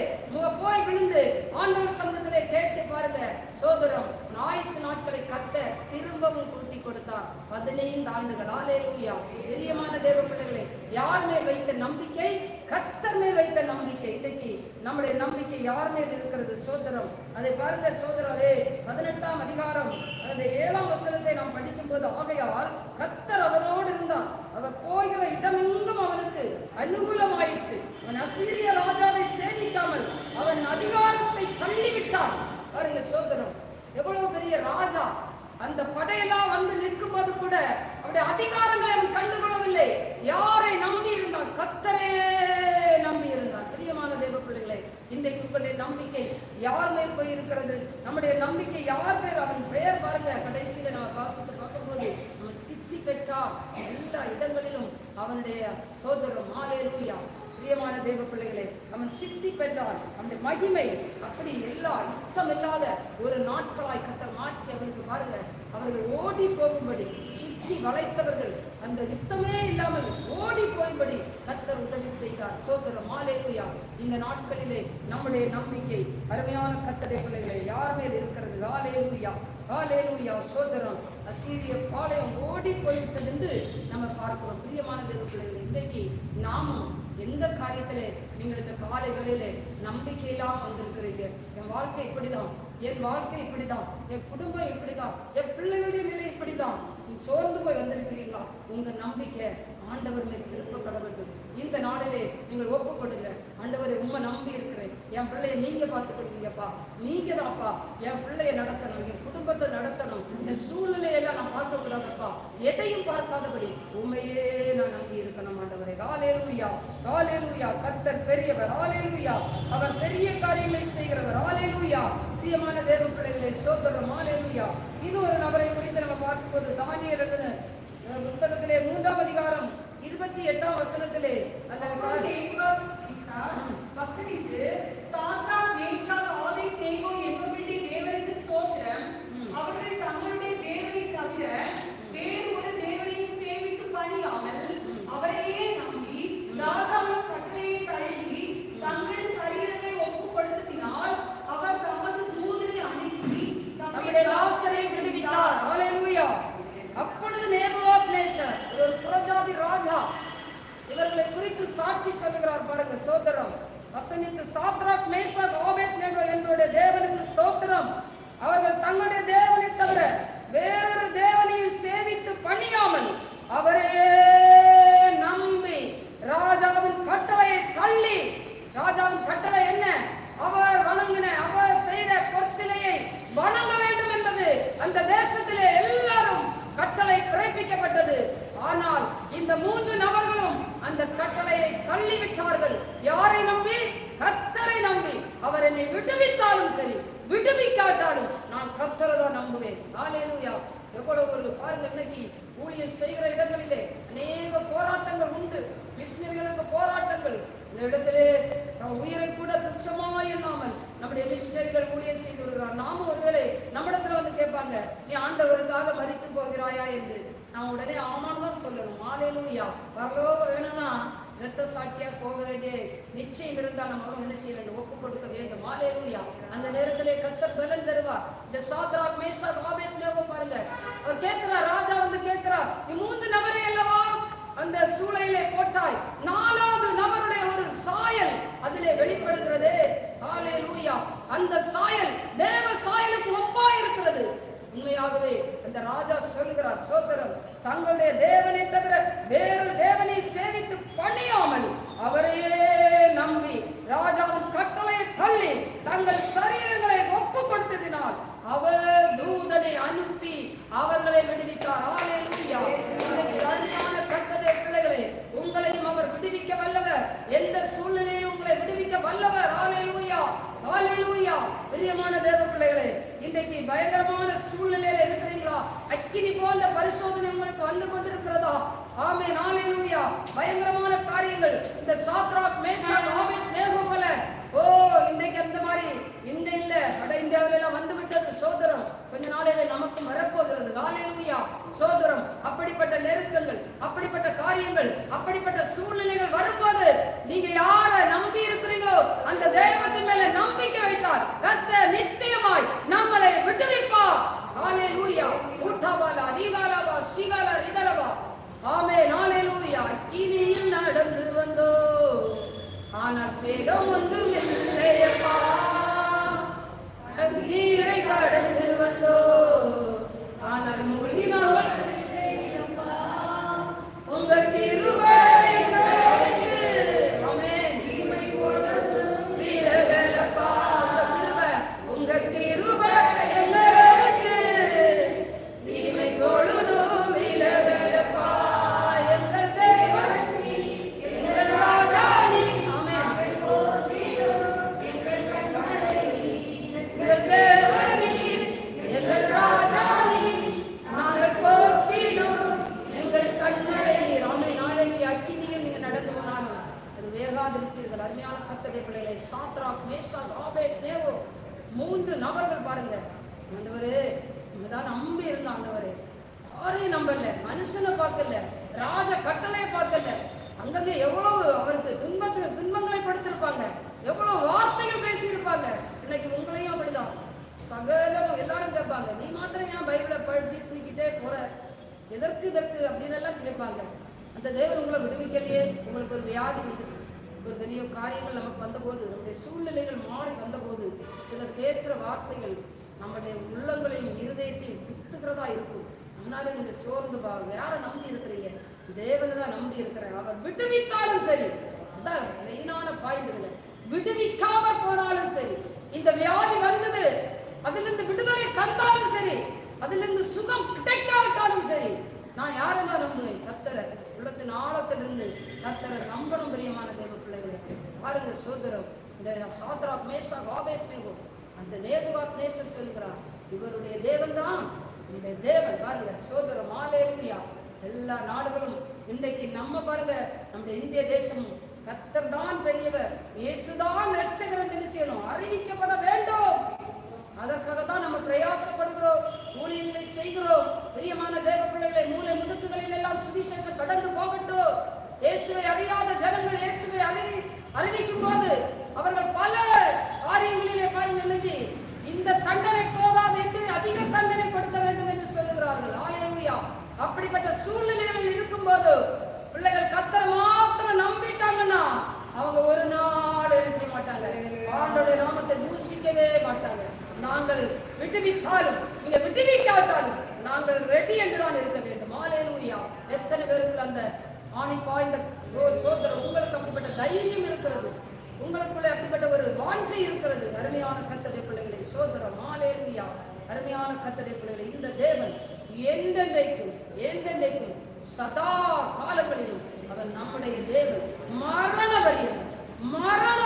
போய் விழுந்து ஆண்டவர் சமூகத்திலே கேட்டு பாருங்க சோதரம் ஆயுசு நாட்களை கத்த திரும்பவும் கூட்டி கொடுத்தார். 15 ஆண்டுகள். ஹல்லேலூயா. பிரியமான தேவ பிள்ளைகளே, யார் மேல் வைத்த நம்பிக்கை? கர்த்தர் மேல் வைத்த நம்பிக்கை. இன்னைக்கு நம்முடைய நம்பிக்கை யார் மேல் இருக்கிறது? சோதரம். அதை பாருங்க சோதரம். 18ஆம் அதிகாரம் அந்த 7ஆம் வசனத்தை நாம் படிக்கும் போது, ஆகையால் கர்த்தர் அவனோடு இருந்தார், அவர் போகிற இடமெங்கும் அவனுக்கு அனுகூலமாயிற்று, அவன் அசீரிய ராஜாவை சேவிக்காமல் அவன் அதிகாரத்தை தள்ளிவிட்டான். பாருங்க சோதரம், எவ்வளவு பெரிய ராஜா அந்த படையெல்லாம் வந்து நிற்கும் போது கூட அவருடைய அதிகாரங்களை அவன் கண்டுகொள்ளவில்லை. யாரை நம்பி இருந்தான்? கர்த்தரே நம்பி இருந்தான். பிரியமான தேவ பிள்ளைகளே, இன்றைக்கு உங்களுடைய நம்பிக்கை யார் மேல் போய் இருக்கிறது? நம்முடைய நம்பிக்கை யார் பேர்? அவன் பெயர் பாருங்க, கடைசியில நம்ம வாசித்து பார்க்கும்போது அவன் சித்தி பெற்றார். எல்லா இடங்களிலும் அவனுடைய சோதரம் ஹல்லேலூயா. பிரியமான தேவ பிள்ளைகளே, அவன் சித்தி பெற்றான். அந்த மகிமை அப்படி எல்லா யுத்தம் இல்லாத ஒரு நாட்களாய் கர்த்தர் மாற்றி அவருக்கு பாருங்க, அவர்கள் ஓடி போகும்படி சுற்றி வளைத்தவர்கள் அந்த யுத்தமே இல்லாமல் ஓடி போகும்படி கர்த்தர் உதவி செய்தார். சோதரம் ஹல்லேலூயா. இந்த நாட்களிலே நம்முடைய நம்பிக்கை அருமையான கர்த்தருடைய பிள்ளைகளே யார் மேல் இருக்கிறது? ஹல்லேலூயா ஹல்லேலூயா. சோதரம் அசீரிய பாளையம் ஓடி போய்விட்டது என்று நம்ம பார்க்கிறோம். பிரியமான தேவ பிள்ளைகளே, இன்றைக்கு நாமும் எந்த காரியத்திலே நீங்கள் இந்த காலைகளிலே நம்பிக்கை இல்லாமல் வந்திருக்கிறீங்க? என் வாழ்க்கை இப்படிதான், என் வாழ்க்கை இப்படிதான், என் குடும்பம் இப்படிதான், என் பிள்ளைகளுடைய நிலை இப்படிதான், நீ சோர்ந்து போய் வந்திருக்கிறீங்களா? உங்க நம்பிக்கை ஆண்டவர் மேல் திருப்பப்பட வேண்டும். இந்த நாளிலே நீங்கள் ஒப்பு கொடுங்க. ஆண்டவரை உண்மை நம்பி இருக்கிறேன், என் பிள்ளையை நீங்க பார்த்துக்கிட்டீங்கப்பா, நீங்க தான்ப்பா என் பிள்ளையை நடத்தணும், என் குடும்பத்தை நடத்தணும், என் சூழ்நிலையெல்லாம் நான் பார்க்க கூடாதுப்பா, எதையும் பார்க்காதபடி உண்மையே நான் நம்பி இருக்கணும். ஆண்டவரே ஹல்லேலூயா ஹல்லேலூயா. கர்த்தர் பெரியவர். ஹல்லேலூயா. அவர் பெரிய காரியங்களை செய்கிறவர். ஹல்லேலூயா. பிரியமான தேவ பிள்ளைகளை சோதரம் ஹல்லேலூயா. இன்னொரு நபரை குறித்து நம்ம பார்க்கும்போது தானியேல் எழுதின புஸ்தகத்திலே 3ஆம் அதிகாரம் 28ஆம் வசனத்திலே அந்த வசனித்து சாத்ராக் மேஷாக் ஆபேத்நேகோ என்பவருடைய தேவனுக்கு ஸ்தோத்திரம், அவர்கள் தங்களுடைய தேவனை தவிர வேறு ஒரு தேவனையும் சேவித்து பணியாமல் அவரையே நம்பி ராஜாவின் கட்டளையை தழுவி தங்கள் சரீரத்தை ஒப்புக் கொடுத்ததினால் அவர் தமது தூதரை அனுப்பி நம்முடைய தாசரை விடுவித்தார். ஹல்லேலூயா. அப்பொழுது நேபுகாத்நேச்சர் ஒரு புறஜாதி ராஜா இவர்களை குறித்து சாட்சி சொல்லுகிறார். பாருங்க சோதரம் வசனித்து சாத்ராக் மேஷாக் ஆபேத்நேகோ என்னுடைய தேவனுக்கு ஸ்தோத்திரம், அவர்கள் தங்களுடைய தேவனை தவிர வேறொரு தேவனையும் சேவித்து பணியாமல் அவரையே நம்பி ராஜாவின் கட்டளையை தள்ளி, ராஜாவின் கட்டளை என்ன? அவர் வணங்கின அவர் செய்த பொற்சிலையை வணங்க வேண்டும் என்பது அந்த தேசத்திலே எல்லாரும் கட்டளை பிறப்பிக்கப்பட்டது. ஆனால் இந்த 3 நபர்களும் அந்த கட்டளையை தள்ளிவிட்டார்கள். யாரை நம்பி? கர்த்தரை நம்பி. அவர் என்னை விடுவித்தாலும் சரி, விடுவிக்காட்டாலும் நான் கர்த்தரை தான் நம்புவேன். ஹல்லேலூயா. எவ்வளவு ஒரு பாருங்க, இன்னைக்கு ஊழியம் செய்கிற இடங்களிலே அநேக போராட்டங்கள் உண்டு. மிஷினரிகளுக்கு போராட்டங்கள். இந்த இடத்திலே உயிரை கூட துச்சமாய் எண்ணாமல் நம்முடைய மிஷினரிகள் ஊழியம் செய்து வருகிறார். நாமும் ஒருவேளை நம்மிடத்துல வந்து கேட்பாங்க, நீ ஆண்டவருக்காக மரித்து போகிறாயா என்று. நான் உடனே ஆமான்னு தான் சொல்லணும். ஹல்லேலூயா. பரலோகம் வேணும்னா இரத்த சாட்சியாக போக வேண்டிய நிச்சயம் இருந்தால் நம்ம என்ன செய்ய வேண்டும்? ஒப்பு கொடுக்க வேண்டும். ஹல்லேலூயா. அந்த நேரத்திலே கர்த்தர் பலன் தருவார். இந்த சாத்ராக் மேஷாக் ஆபேத்நேகோ பாருங்க, அவர் கேட்கிறார், ராஜா வந்து கேட்கிறார், நீ 3 நபரை அல்லவா அந்த சூளையிலே போட்டாய், 4வது நபருடைய ஒரு சாயல் அதிலே வெளிப்படுகிறதே. ஹல்லேலூயா. அந்த சாயல் தேவ சாயலுக்கு ஒப்பா இருக்கிறது. உண்மையாகவே அந்த ராஜா சொல்லுகிறார், சோதரம், தங்களுடைய தேவனை தவிர வேறு தேவனை சேவித்து பணியாமல் அவரையே நம்பி ராஜாவின் கட்டளையை தள்ளி தங்கள் சரீரங்களை ஒப்பு கொடுத்ததினால் அவர் தூதனை அனுப்பி அவர்களை விடுவித்தார். ஹல்லேலூயா. இன்னைக்கு அருமையான கர்த்தருடைய பிள்ளைகளே, உங்களையும் அவர் விடுவிக்க வல்லவர். எந்த சூழ்நிலையிலும் உங்களை விடுவிக்க வல்லவர். ஹல்லேலூயா. ஹல்லேலூயா. பிரியமான தேவ பிள்ளைகளே, இன்றைக்கு பயங்கரமான சூழ்நிலையில இருக்கிறீங்களா? அக்கினி போன்ற பரிசோதனை உங்களுக்கு வந்து கொண்டிருக்கிறதா? ஆமென். ஹல்லேலூயா. பயங்கரமான காரியங்கள் இந்த சாத்ராக் மேஷாக் ஆபேத்நேகோ போல இன்றைக்கு அந்த மாதிரி இந்த இல்ல வட இந்தியாவில எல்லாம் வந்து விட்டது சோதரம். கொஞ்ச நாளையில நமக்கு வரப்போகிறது. ஹல்லேலூயா. சோதரம், அப்படிப்பட்ட நெருக்கங்கள், அப்படிப்பட்ட காரியங்கள், அப்படிப்பட்ட சூழ்நிலைகள் வரும்போது நீங்க யாரை நம்பி இருக்கிறீங்களோ அந்த தெய்வத்தின் மேல நம்பிக்கை வைத்தால் கர்த்தர் நிச்சயமாய் நம்மளை விடுவிப்பார். ஹல்லேலூயா. ஊட்டாபாலா ரீகாலாபா சீகாலா ரிதலபா. ஆமென். ஹல்லேலூயா. அக்கினியில் நடந்து வந்தோ ஆனால் சேகம் ஒன்றும் இல்லையப்பா, நீரை கடந்து வந்தோ ஆனால் மூழ்கினோம் இல்லையப்பா, உங்க திருவை விலகலப்பா, உங்க திருவை நீமை கொழுதும் விலகலப்பா, எங்கள் தேவன் எங்கள் ராஜானி, எங்கள் தேவனி எங்கள் ராஜானி, நாங்கள் போற்றிடும் எங்கள் கண்மலை நீர். ஆமென். நாளைக்கு அக்கினியில் நீங்க நடந்து போனாலும் அது வேகாதிருப்பீர்கள். அருமையான கர்த்தருடைய பிள்ளைகளை, சாத்ராக் மேஷாக் ஆபேத்நேகோ 3 நபர்கள் பாருங்க. ஆண்டவரே நம்மதான் நம்பி இருந்த ஆண்டவரே, யாரையும் நம்பல, மனுஷனை பார்க்கல, ராஜ கட்டளையை பார்க்கல. அங்கங்க எவ்வளவு அவருக்கு துன்பங்களை கொடுத்திருப்பாங்க, எவ்வளவு வார்த்தைகள் பேசியிருப்பாங்க. இன்னைக்கு உங்களையும் அப்படிதான் சகலம் எல்லாரும் கேட்பாங்க, நீ மாத்திரம் ஏன் பைபிளை படுத்தி தூக்கிட்டே போற, எதற்கு அப்படின்னு எல்லாம் கேட்பாங்க. அந்த தேவன் உங்களை விடுவிக்கலையே. உங்களுக்கு ஒரு வியாதி வந்துச்சு, ஒரு பெரிய காரியங்கள் நமக்கு வந்தபோது, நம்முடைய சூழ்நிலைகள் மாறி வந்தபோது சிலர் கேட்கிற வார்த்தைகள் நம்முடைய உள்ளங்களையும் இருதயத்தையும் குத்துக்கிறதா இருக்கும். அதனால நீங்க சோர்ந்து பாருங்க. யாரை நம்பி இருக்கிறீங்க? தேவனை தான் நம்பி இருக்கிறேன். அவர் விடுவித்தாலும் சரி, அதான் மெயினான பாயிண்ட். விடுவிக்காமல் போனாலும் சரி, இந்த வியாதி வந்தது அதிலிருந்து விடுதலை தந்தாலும் சரி, அதிலிருந்து சுகம் கிடைக்காவிட்டாலும் சரி, நான் யாரை தான் நம்புவேன்? கர்த்தரை. உள்ளத்தின் ஆழத்திலிருந்து கர்த்தரை நம்பணும். பிரியமான தேவ பிள்ளைகளை பாருங்க. சோதரம், இந்த சாத்ராக் மேஷாக் ஆபேத்நேகோ அந்த நேபுகாத்நேச்சர் சொல்கிறார், இவருடைய தேவன் தான் இந்த தேவன். பாருங்க சோதரம். ஹல்லேலூயா. எல்லா நாடுகளும் இன்னைக்கு நம்ம பாருங்க, நம்முடைய இந்திய தேசமும் கர்த்தர் தான் பெரியவர், இயேசுதான் ரட்சகர் என்று செய்யணும், அறிவிக்கப்பட வேண்டும். அதற்காக தான் நம்ம பிரயாசப்படுகிறோம், ஊழியங்களை செய்கிறோம். பிரியமான தேவ பிள்ளைகளை, மூலை முடுக்குகளில் எல்லாம் சுவிசேஷம் கடந்து போகட்டும். இயேசுவை அறியாத ஜனங்கள் இயேசுவை அறிவிக்கும் போது அவர்கள் பல காரியங்களிலே பாருங்க, இந்த தண்டனை போதாது என்று அதிக தண்டனை கொடுக்க வேண்டும் என்று சொல்லுகிறார்கள். ஹல்லேலூயா. அப்படிப்பட்ட சூழ்நிலைகளில் இருக்கும் போது பிள்ளைகள் கர்த்தரை மாத்திரம் நம்பிட்டாங்கன்னா அவங்க ஒரு நாள் என்ன செய்ய மாட்டாங்க, ஆண்டவருடைய நாமத்தை தூஷிக்கவே மாட்டாங்க. நாங்கள் விடுவித்தாலும் நீங்க விடுவிக்காட்டாலும் நாங்கள் ரெடி என்றுதான் இருக்க வேண்டும். ஹல்லேலூயா. எத்தனை பேருக்கு அந்த ஆணிப்பாய்ந்த சோதரம் உங்களுக்கு அப்படிப்பட்ட தைரியம் இருக்கிறது, உங்களுக்குள்ள அப்படிப்பட்ட ஒரு வாஞ்சை இருக்கிறது. அருமையான கர்த்தருடைய பிள்ளைகளை, சோதரம். ஹல்லேலூயா. அருமையான கர்த்தருடைய பிள்ளைகளை, இந்த தேவன் என்றென்றைக்கும் சதா காலங்களிலும் அவர் நம்முடைய தேவன். மரண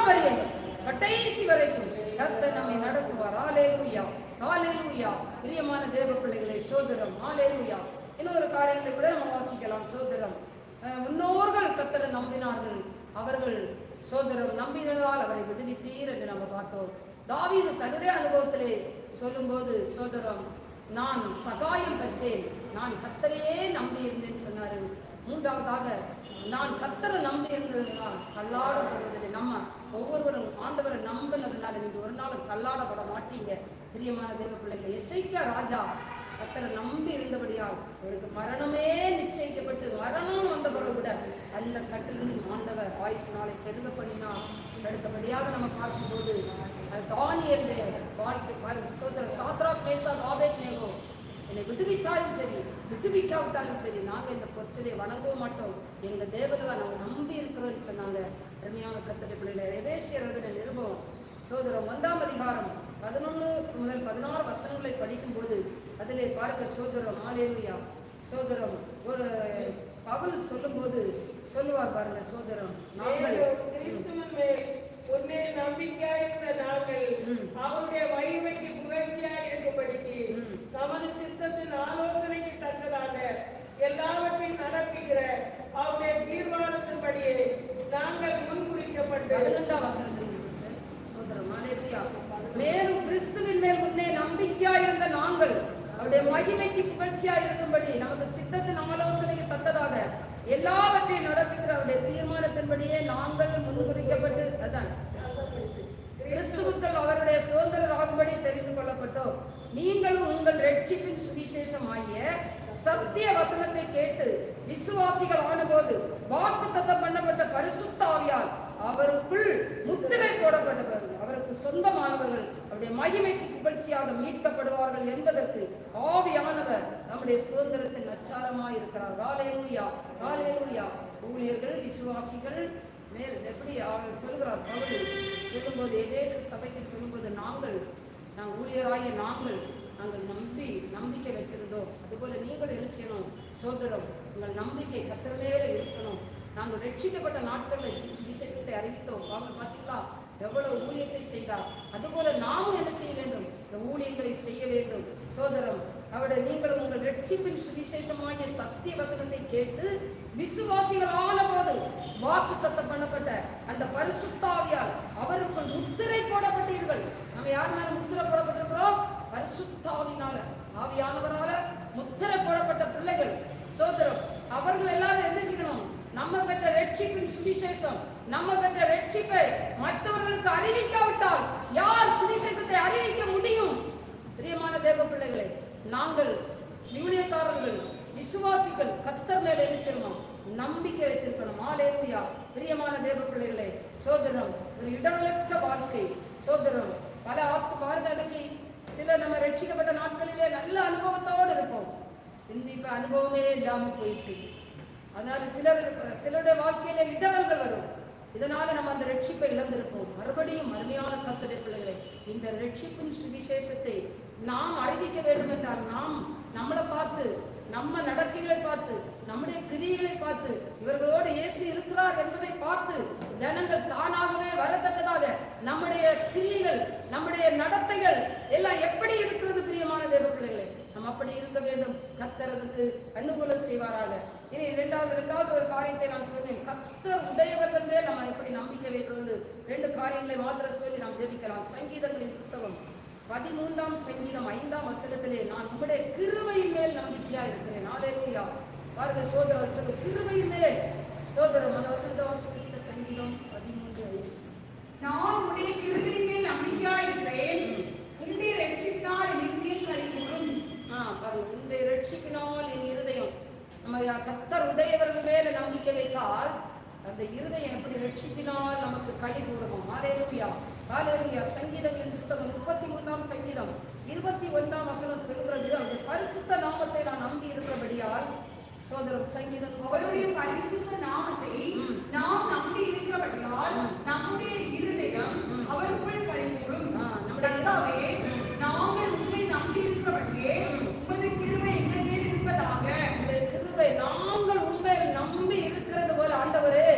பரியந்தம் கடைசி வரைக்கும் கர்த்தர் நம்மை நடத்துவார். ஹல்லேலூயா. ஹல்லேலூயா. பிரியமான தேவ பிள்ளைகளை, சோதரம். ஹல்லேலூயா. இன்னொரு காரியங்களை கூட நம்ம வாசிக்கலாம். சோதரம், முன்னோர்கள் கர்த்தரை நம்பினார்கள், அவர்கள் சோதரம் நம்பினால் அவரை விடுவித்தீர் என்று நம்ம பார்த்தோம். தாவீது தன்னுடைய அனுபவத்திலே சொல்லும்போது, சோதரம், நான் சகாயம் பெற்றேன், நான் கர்த்தரையே நம்பி இருந்தேன்னு சொன்னாரு. மூன்றாவதாக நான் கர்த்தரை நம்பி இருந்ததுனால் தள்ளாடப்படுவதில்லை. நம்ம ஒவ்வொருவரும் ஆண்டவரை நம்பினதுனால நீங்க ஒரு நாளும் தள்ளாடப்பட மாட்டீங்க. பிரியமான தேவ பிள்ளைகள், எசேக்கியா ராஜா கர்த்தரை நம்பி இருந்தபடியால் அவருக்கு மரணமே நிச்சயிக்கப்பட்டு மரணம் வந்தவரை விட அந்த கட்டிலிருந்து ஆண்டவர் ஆயுசு நாளை பெருக பண்ணினார். அடுத்தபடியாக நம்ம பார்க்கும்போது தானியேலுடைய வாழ்க்கை சோதரர் சாத்ராக் மேஷாக் ஆபேத்நேகோ என்னை விடுவித்தாலும் சரி விடுவிக்காவிட்டாலும் சரி நாங்கள் இந்த பொற்சிலையை வணங்கவும் மாட்டோம், எங்க தேவனை நாங்கள் நம்பி இருக்கிறோம்னு சொன்னாங்க. அருமையான கர்த்தருடைய பிள்ளைகளை எபேசியர் எழுதின நிருபம் சோதரம் 1ஆம் அதிகாரம் 11 முதல் 16 வசனங்களை படிக்கும்போது அதிலே பார்க்க சோதரம் ஹல்லேலூயா சோதரம் ஒரு பவுல் சொல்லும்போது சொல்லுவார் பாருங்க, சோதரம் நாங்கள் கிறிஸ்துவின் மேல் உன்னை நம்பிக்கையாயிருந்த நாங்கள் அவருடைய மகிமைக்கு புகழ்ச்சியாயிருக்கும்படிக்கு தமது சித்தத்தின் ஆலோசனைக்கு தக்கதாக எல்லாவற்றையும் நடப்பிக்கிற அவருடைய தீர்மானத்தின்படியே நாங்கள் முன்குறிக்கப்பட்டு 11ஆம் வசனத்திற்கு சிஸ்டர் சோதரம் ஹல்லேலூயா மேலும் கிறிஸ்துவின் மேல் முன்னே நம்பிக்கையாயிருந்த நாங்கள் அவருடைய மகிமைக்கு புகழ்ச்சியாயிருக்கும்படி நமக்கு சித்தத்தின் ஆலோசனைக்கு தக்கதாக எல்லாவற்றையும் நடப்பிக்கிற அவருடைய தீர்மானத்தின்படியே நாங்கள் முன்குறிக்கப்பட்டு அதான் கிறிஸ்துவுக்கள் அவருடைய சுதந்திரராகும்படி தெரிந்து கொள்ளப்பட்டோம். நீங்களும் உங்கள் ரட்சிப்பின் சுவிசேஷமாகிய சத்திய வசனத்தை கேட்டு விசுவாசிகள் ஆனபோது வாக்குத்தத்தம் பண்ணப்பட்ட பரிசுத்த ஆவியால் அவருக்குள் முத்திரை போடப்பட்டவர்கள், அவருக்கு சொந்தமானவர்கள் அவருடைய மகிமைக்கு புகழ்ச்சியாக மீட்கப்படுவார்கள் என்பதற்கு ஆவியானவர் நம்முடைய சுதந்திரத்தின் அச்சாரமாய் இருக்கிறார். ஹல்லேலூயா ஹல்லேலூயா. ஊழியர்கள் விசுவாசிகள் மேல் எப்படி சொல்கிறார் பவுல் சொல்லும்போது எபேசு சபைக்கு சொல்லும்போது நாங்கள் ஊழியராகிய நாங்கள் நம்பிக்கை வைத்திருந்தோம். அதுபோல நீங்கள் என்ன செய்யணும்? சோதரம் உங்கள் நம்பிக்கை கர்த்தர் மேல இருக்கணும். நாங்கள் ரட்சிக்கப்பட்ட நாட்களில் விசேஷத்தை அறிவித்தோம். அவங்க பார்த்தீங்களா எவ்வளவு ஊழியத்தை செய்தார். அதுபோல நாமும் என்ன செய்ய வேண்டும்? இந்த ஊழியங்களை செய்ய வேண்டும். சோதரம் அவருடைய நீங்களும் உங்கள் ரட்சிப்பின் சுவிசேஷமாகிய சத்திய வசனத்தை கேட்டு விசுவாசிகள் ஆன போது வாக்குத்தத்தம் பண்ணப்பட்ட அந்த பரிசுத்த ஆவியால் அவருக்குள் முத்திரை போடப்பட்டீர்கள். நம்ம யாருனால முத்திரை போடப்பட்டிருக்கிறோம்? பரிசுத்த ஆவியினால, ஆவியானவரால முத்திரை போடப்பட்ட பிள்ளைகள். சோதரம் அவர்கள் எல்லாரும் என்ன செய்யணும்? நம்ம பெற்ற ரட்சிப்பின் சுவிசேஷம், நம்ம பெற்ற ரட்சிப்பை மற்றவர்களுக்கு அறிவிக்காவிட்டால் யார் சுவிசேஷத்தை அறிவிக்க முடியும்? பிரியமான தேவ பிள்ளைகளை, நாங்கள் ஊழியக்காரர்கள் விசுவாசிகள் கர்த்தர் மேல என்ன செய்யணும்? நம்பிக்கை வச்சிருக்கணும். ஹல்லேலூயா. பிரியமான தேவ பிள்ளைகளை, சோதரம் ஒரு இடரற்ற வாழ்க்கை. சோதரம் பல ஆத்மார்களுக்கு சில நம்ம ரட்சிக்கப்பட்ட நாட்களிலே நல்ல அனுபவத்தோடு இருப்போம். இப்ப அனுபவமே இல்லாம போயிட்டு அதனால சிலருடைய வாழ்க்கையில இடரல்கள் வரும். இதனால நம்ம அந்த ரட்சிப்பை இழந்திருப்போம். மறுபடியும் அருமையான கர்த்தருடைய பிள்ளைகளை, இந்த ரட்சிப்பின் சுவிசேஷத்தை நாம் அறிவிக்க வேண்டும் என்றால் நாம் நம்மளை பார்த்து, நம்ம நடக்கைகளை பார்த்து, நம்முடைய கிரியைகளை பார்த்து, இவர்களோடு இயேசு இருக்கிறார் என்பதை பார்த்து ஜனங்கள் தானாகவே வரத்தக்கதாக நம்முடைய கிரியைகள், நம்முடைய நடத்தைகள் எல்லாம் எப்படி இருக்கிறது? பிரியமான தேவ பிள்ளைகளை, நம்ம அப்படி இருக்க வேண்டும். கர்த்தர் அதுக்கு அனுகூலம் செய்வாராக. இனி இரண்டாவது ஒரு காரியத்தை நான் சொன்னேன். கர்த்தர் உடையவர்கள் மேல் நம்ம எப்படி நம்பிக்கை வைக்கிறோம்? 2 காரியங்களை மாத்திரம் சொல்லி நாம் ஜெபிக்கலாம். சங்கீதங்களின் புஸ்தகம் 13ஆம் சங்கீதம் 5ஆம் வசனத்திலே நான் உம்முடைய கிருபையின் மேல் நம்பிக்கையா இருக்கிறேன். ஹல்லேலூயா. பாருங்க சோதரர் சொல்லு, கிருபையின் மேல். சோதரம் அந்த வசனத்தை வாசிக்க சங்கீதம் 13:5. நான் உடைய கிருபையின் மேல் நம்பிக்கையா இருக்கிறேன், உம்முடைய ரட்சிப்பினால் என் இருதயம் களிகூரும். பாருங்க, உம்முடைய ரட்சிப்பினால் என் இருதயம். நம்ம கர்த்தர் உடையவர்கள் மேல நம்பிக்கை வைத்தால் அந்த இருதயம் எப்படி ரட்சிப்பினால் நமக்கு களி கூறும். ஹல்லேலூயா ஹல்லேலூயா. சங்கீதங்களின் புஸ்தகம் 33ஆம் சங்கீதம் 21ஆம் வசனம் சொல்கிறது, அந்த பரிசுத்த நாமத்தை நான் நம்பி இருக்கிறபடியால். சோதரம் சங்கீதம் அவருடைய பரிசுத்த நாமத்தை நாம் நம்பி இருக்கிறபடியால் நம்முடைய இருதயம் அவருக்குள் களிகூரும். கர்த்தாவே, நாங்கள் உம்மை நம்பி இருக்கிறபடியே உமது கிருபை எங்கள் மேல் இருப்பதாக. இந்த கிருபை நாங்கள் உண்மை நம்பி இருக்கிறது போல ஆண்டவரே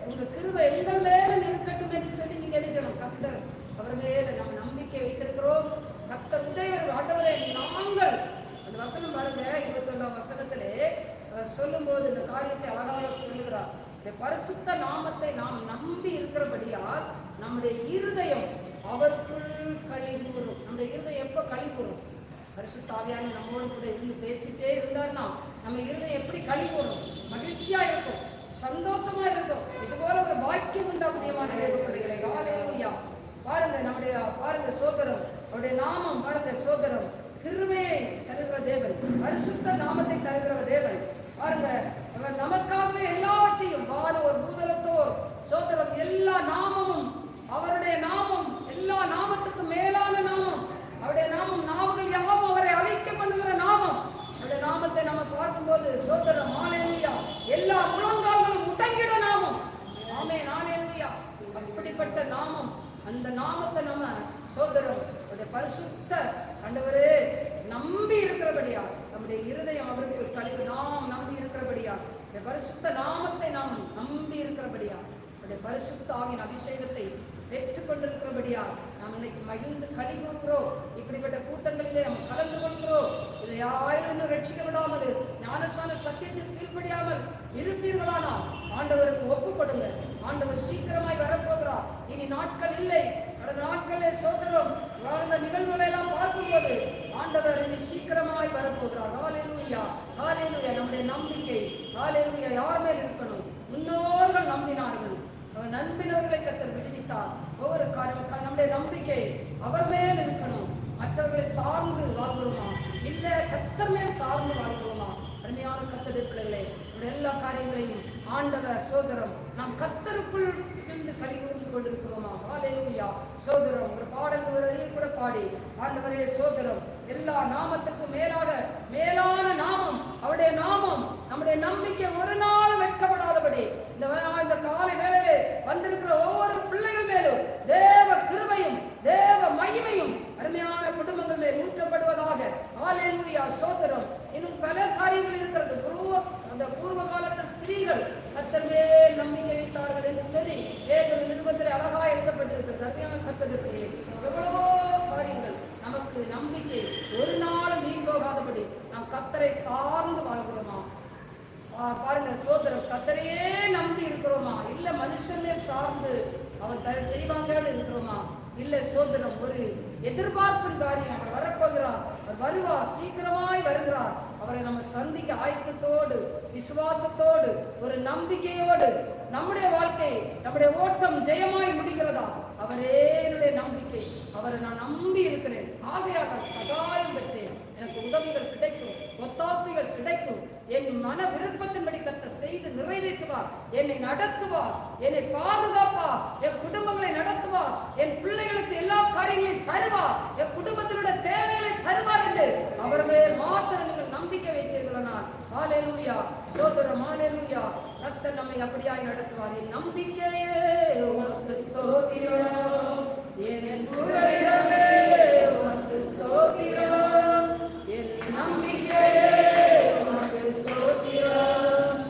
உங்க கிருபை எங்கள் மேல இருக்கட்டும் என்று சொல்லி நீங்க நினைச்சோம். கர்த்தர் அவர் மேல நம்ம நம்பிக்கை வைத்திருக்கிறோம். கர்த்தர் உடையவர் ஆண்டவரே நாங்கள். அந்த வசனம் பாருங்க 21ஆம் வசனத்திலே சொல்லும் போது இந்த காரியத்தை அழகாக சொல்லுகிறார். இந்த பரிசுத்த நாமத்தை நாம் நம்பி இருக்கிறபடியால் நம்முடைய இருதயம் அவருக்குள் களி கூறும். நம்முடைய இருதயம் எப்ப களி கூறும்? பரிசுத்த ஆவியானவர் நம்மோடு கூட இருந்து பேசிட்டே இருந்தார்னா நம்ம இருதயம் எப்படி களி போடும், மகிழ்ச்சியா இருக்கும், சந்தோஷமா இருக்கும். இது போல ஒரு பாக்கியம் உண்டா பிரியமான தேவ பிள்ளைகளே. ஹல்லேலூயா. பாருங்க நம்முடைய பாருங்க சோதரம், அவருடைய நாமம் பாருங்க சோதரம், கிருபையை தருகிற தேவன், பரிசுத்த நாமத்தை தருகிற தேவன். பாருங்க அவர் நமக்காகவே எல்லாவற்றையும் வானோர் பூதலத்தோர் சோதரம் எல்லா நாமமும் அவருடைய நாமம், எல்லா நாமத்துக்கும் மேலான நாமம் அவருடைய நாமம். நாவுகள் யாவும் அவரை அழைக்க பண்ணுகிற நாமம். அவருடைய நாமத்தை நம்ம பார்க்கும்போது சோதரம் ஹல்லேலூயா, எல்லா முழங்கால்களும் முடங்கிட நாமம். ஆமென் ஹல்லேலூயா. அப்படிப்பட்ட நாமம், அந்த நாமத்தை நம்ம சோதரம் அவருடைய பரிசுத்த ஆண்டவரே நம்பி இருக்கிறபடியா, நம்முடைய இருதயம் அவர்கள் கழிவு நாம் நம்பி இருக்கிறபடியா, இந்த பரிசுத்த நாமத்தை நாம் நம்பி இருக்கிறபடியா, அவருடைய பரிசுத்த ஆகிய அபிஷேகத்தை பெற்றுக் கொண்டிருக்கிறபடியா நாம் இன்னைக்கு மகிழ்ந்து களி கூறுகிறோம். இப்படிப்பட்ட கூட்டங்களிலே நாம் கலந்து கொள்கிறோம். இதை யாரும் ரட்சிக்க விடாமல் ஞானஸ்நான சத்தியத்துக்கு கீழ்ப்படியாமல் இருப்பீர்களானால் ஆண்டவருக்கு ஒப்புப்படுங்க. ஆண்டவர் சீக்கிரமாய் வரப்போகிறார். இனி நாட்கள் இல்லை. கடந்த நாட்களே சோதரம் வாழ்ந்த நிகழ்வுகளை எல்லாம் பார்க்கும்போது ஆண்டவர் இனி சீக்கிரமாய் வரப்போகிறார். ஹல்லேலூயா ஹல்லேலூயா. நம்முடைய நம்பிக்கை ஹல்லேலூயா யார் மேல் இருக்கணும்? முன்னோர்கள் நம்பினார்கள், அவர் நம்பினவர்களை கர்த்தர் விடுவித்தார். ஒவ்வொரு காரியம் நம்முடைய நம்பிக்கை அவர் மேல் இருக்கணும். மற்றவர்களை சார்ந்து வாழ்கிறோமா, இல்ல கர்த்தர் மேல் சார்ந்து வாழ்கிறோமா? அருமையான கர்த்தருடைய பிள்ளைகளே, எல்லா காரியங்களையும் ஆண்டவர் சோதரம் நாம் கர்த்தருக்குள் இருந்து களி கூர்ந்து கொண்டிருக்கிறோமா? ஹல்லேலூயா. சோதரம் ஒரு பாடல் ஒரு அரிய கூட பாடி ஆண்டவரே சோதரம் எல்லா நாமத்துக்கும் மேலாக மேலான நாமம் அவருடைய நாமம். நம்முடைய நம்பிக்கை ஒரு நாள் வெட்கப்படாதபடி இந்த காலை வேளையிலே வந்திருக்கிற ஒவ்வொரு பிள்ளைகள் மேலும் தேவ கிருபையும் தேவ மகிமையும் அருமையான குடும்பங்கள் மேல் ஊற்றப்படுவதாக. ஹல்லேலூயா. சோதரம் இன்னும் பல காரியங்கள் இருக்கிறது. அந்த பூர்வ காலத்து ஸ்திரீகள் கர்த்தர் மேல் நம்பிக்கை வைத்தார்கள் என்று சொல்லி வேத நிருபத்தில் அழகா எழுதப்பட்டிருக்கிறது. அருமையான கர்த்தருடைய எவ்வளவோ காரியங்கள் நமக்கு நம்பிக்கை ஒரு நாளும் வீண் போகாதபடி நாம் கர்த்தரை சார்ந்து வாழ்கிறோமா? பாருங்க சோதரம் கர்த்தரையே நம்பி இருக்கிறோமா, இல்ல மனுஷன் மேல் சார்ந்து அவர் செய்வாங்கன்னு இருக்கிறோமா? இல்ல சோதரம் ஒரு எதிர்பார்ப்பின் காரியம். அவர் வரப்போகிறார், அவர் வருவார், சீக்கிரமாய் வருகிறார். அவரை நம்ம சந்திக்க ஆயத்தத்தோடு விசுவாசத்தோடு ஒரு நம்பிக்கையோடு நம்முடைய வாழ்க்கை நம்முடைய ஓட்டம் ஜெயமாய் முடிகிறதா? அவரே என்னுடைய நம்பிக்கை, அவரை நான் நம்பி இருக்கிறேன், ஆகையாக சகாயம் பெற்றேன், எனக்கு உதவிகள் கிடைக்கும், ஒத்தாசைகள் கிடைக்கும், என் மன விருப்பத்தின்படி கர்த்தர் செய்து நிறைவேற்றுவார், என்னை நடத்துவார், என்னை பாதுகாப்பார், என் குடும்பங்களை நடத்துவார், என் பிள்ளைகளுக்கு எல்லா காரியங்களையும் தருவார், என் குடும்பத்தினுடைய தேவைகளை தருவார் என்று அவர் மேல் மாத்திரம் நீங்கள் நம்பிக்கை வைத்தீர்களானால் ஹல்லேலூயா சோதரம் ஹல்லேலூயா கர்த்தர் நம்மை அப்படியாய் நடத்துவார். என் நம்பிக்கையே உமக்கு ஸ்தோத்திரம், என் புகலிடமே உமக்கு ஸ்தோத்திரம், என் நம்பிக்கையே உமக்கு ஸ்தோத்திரம்,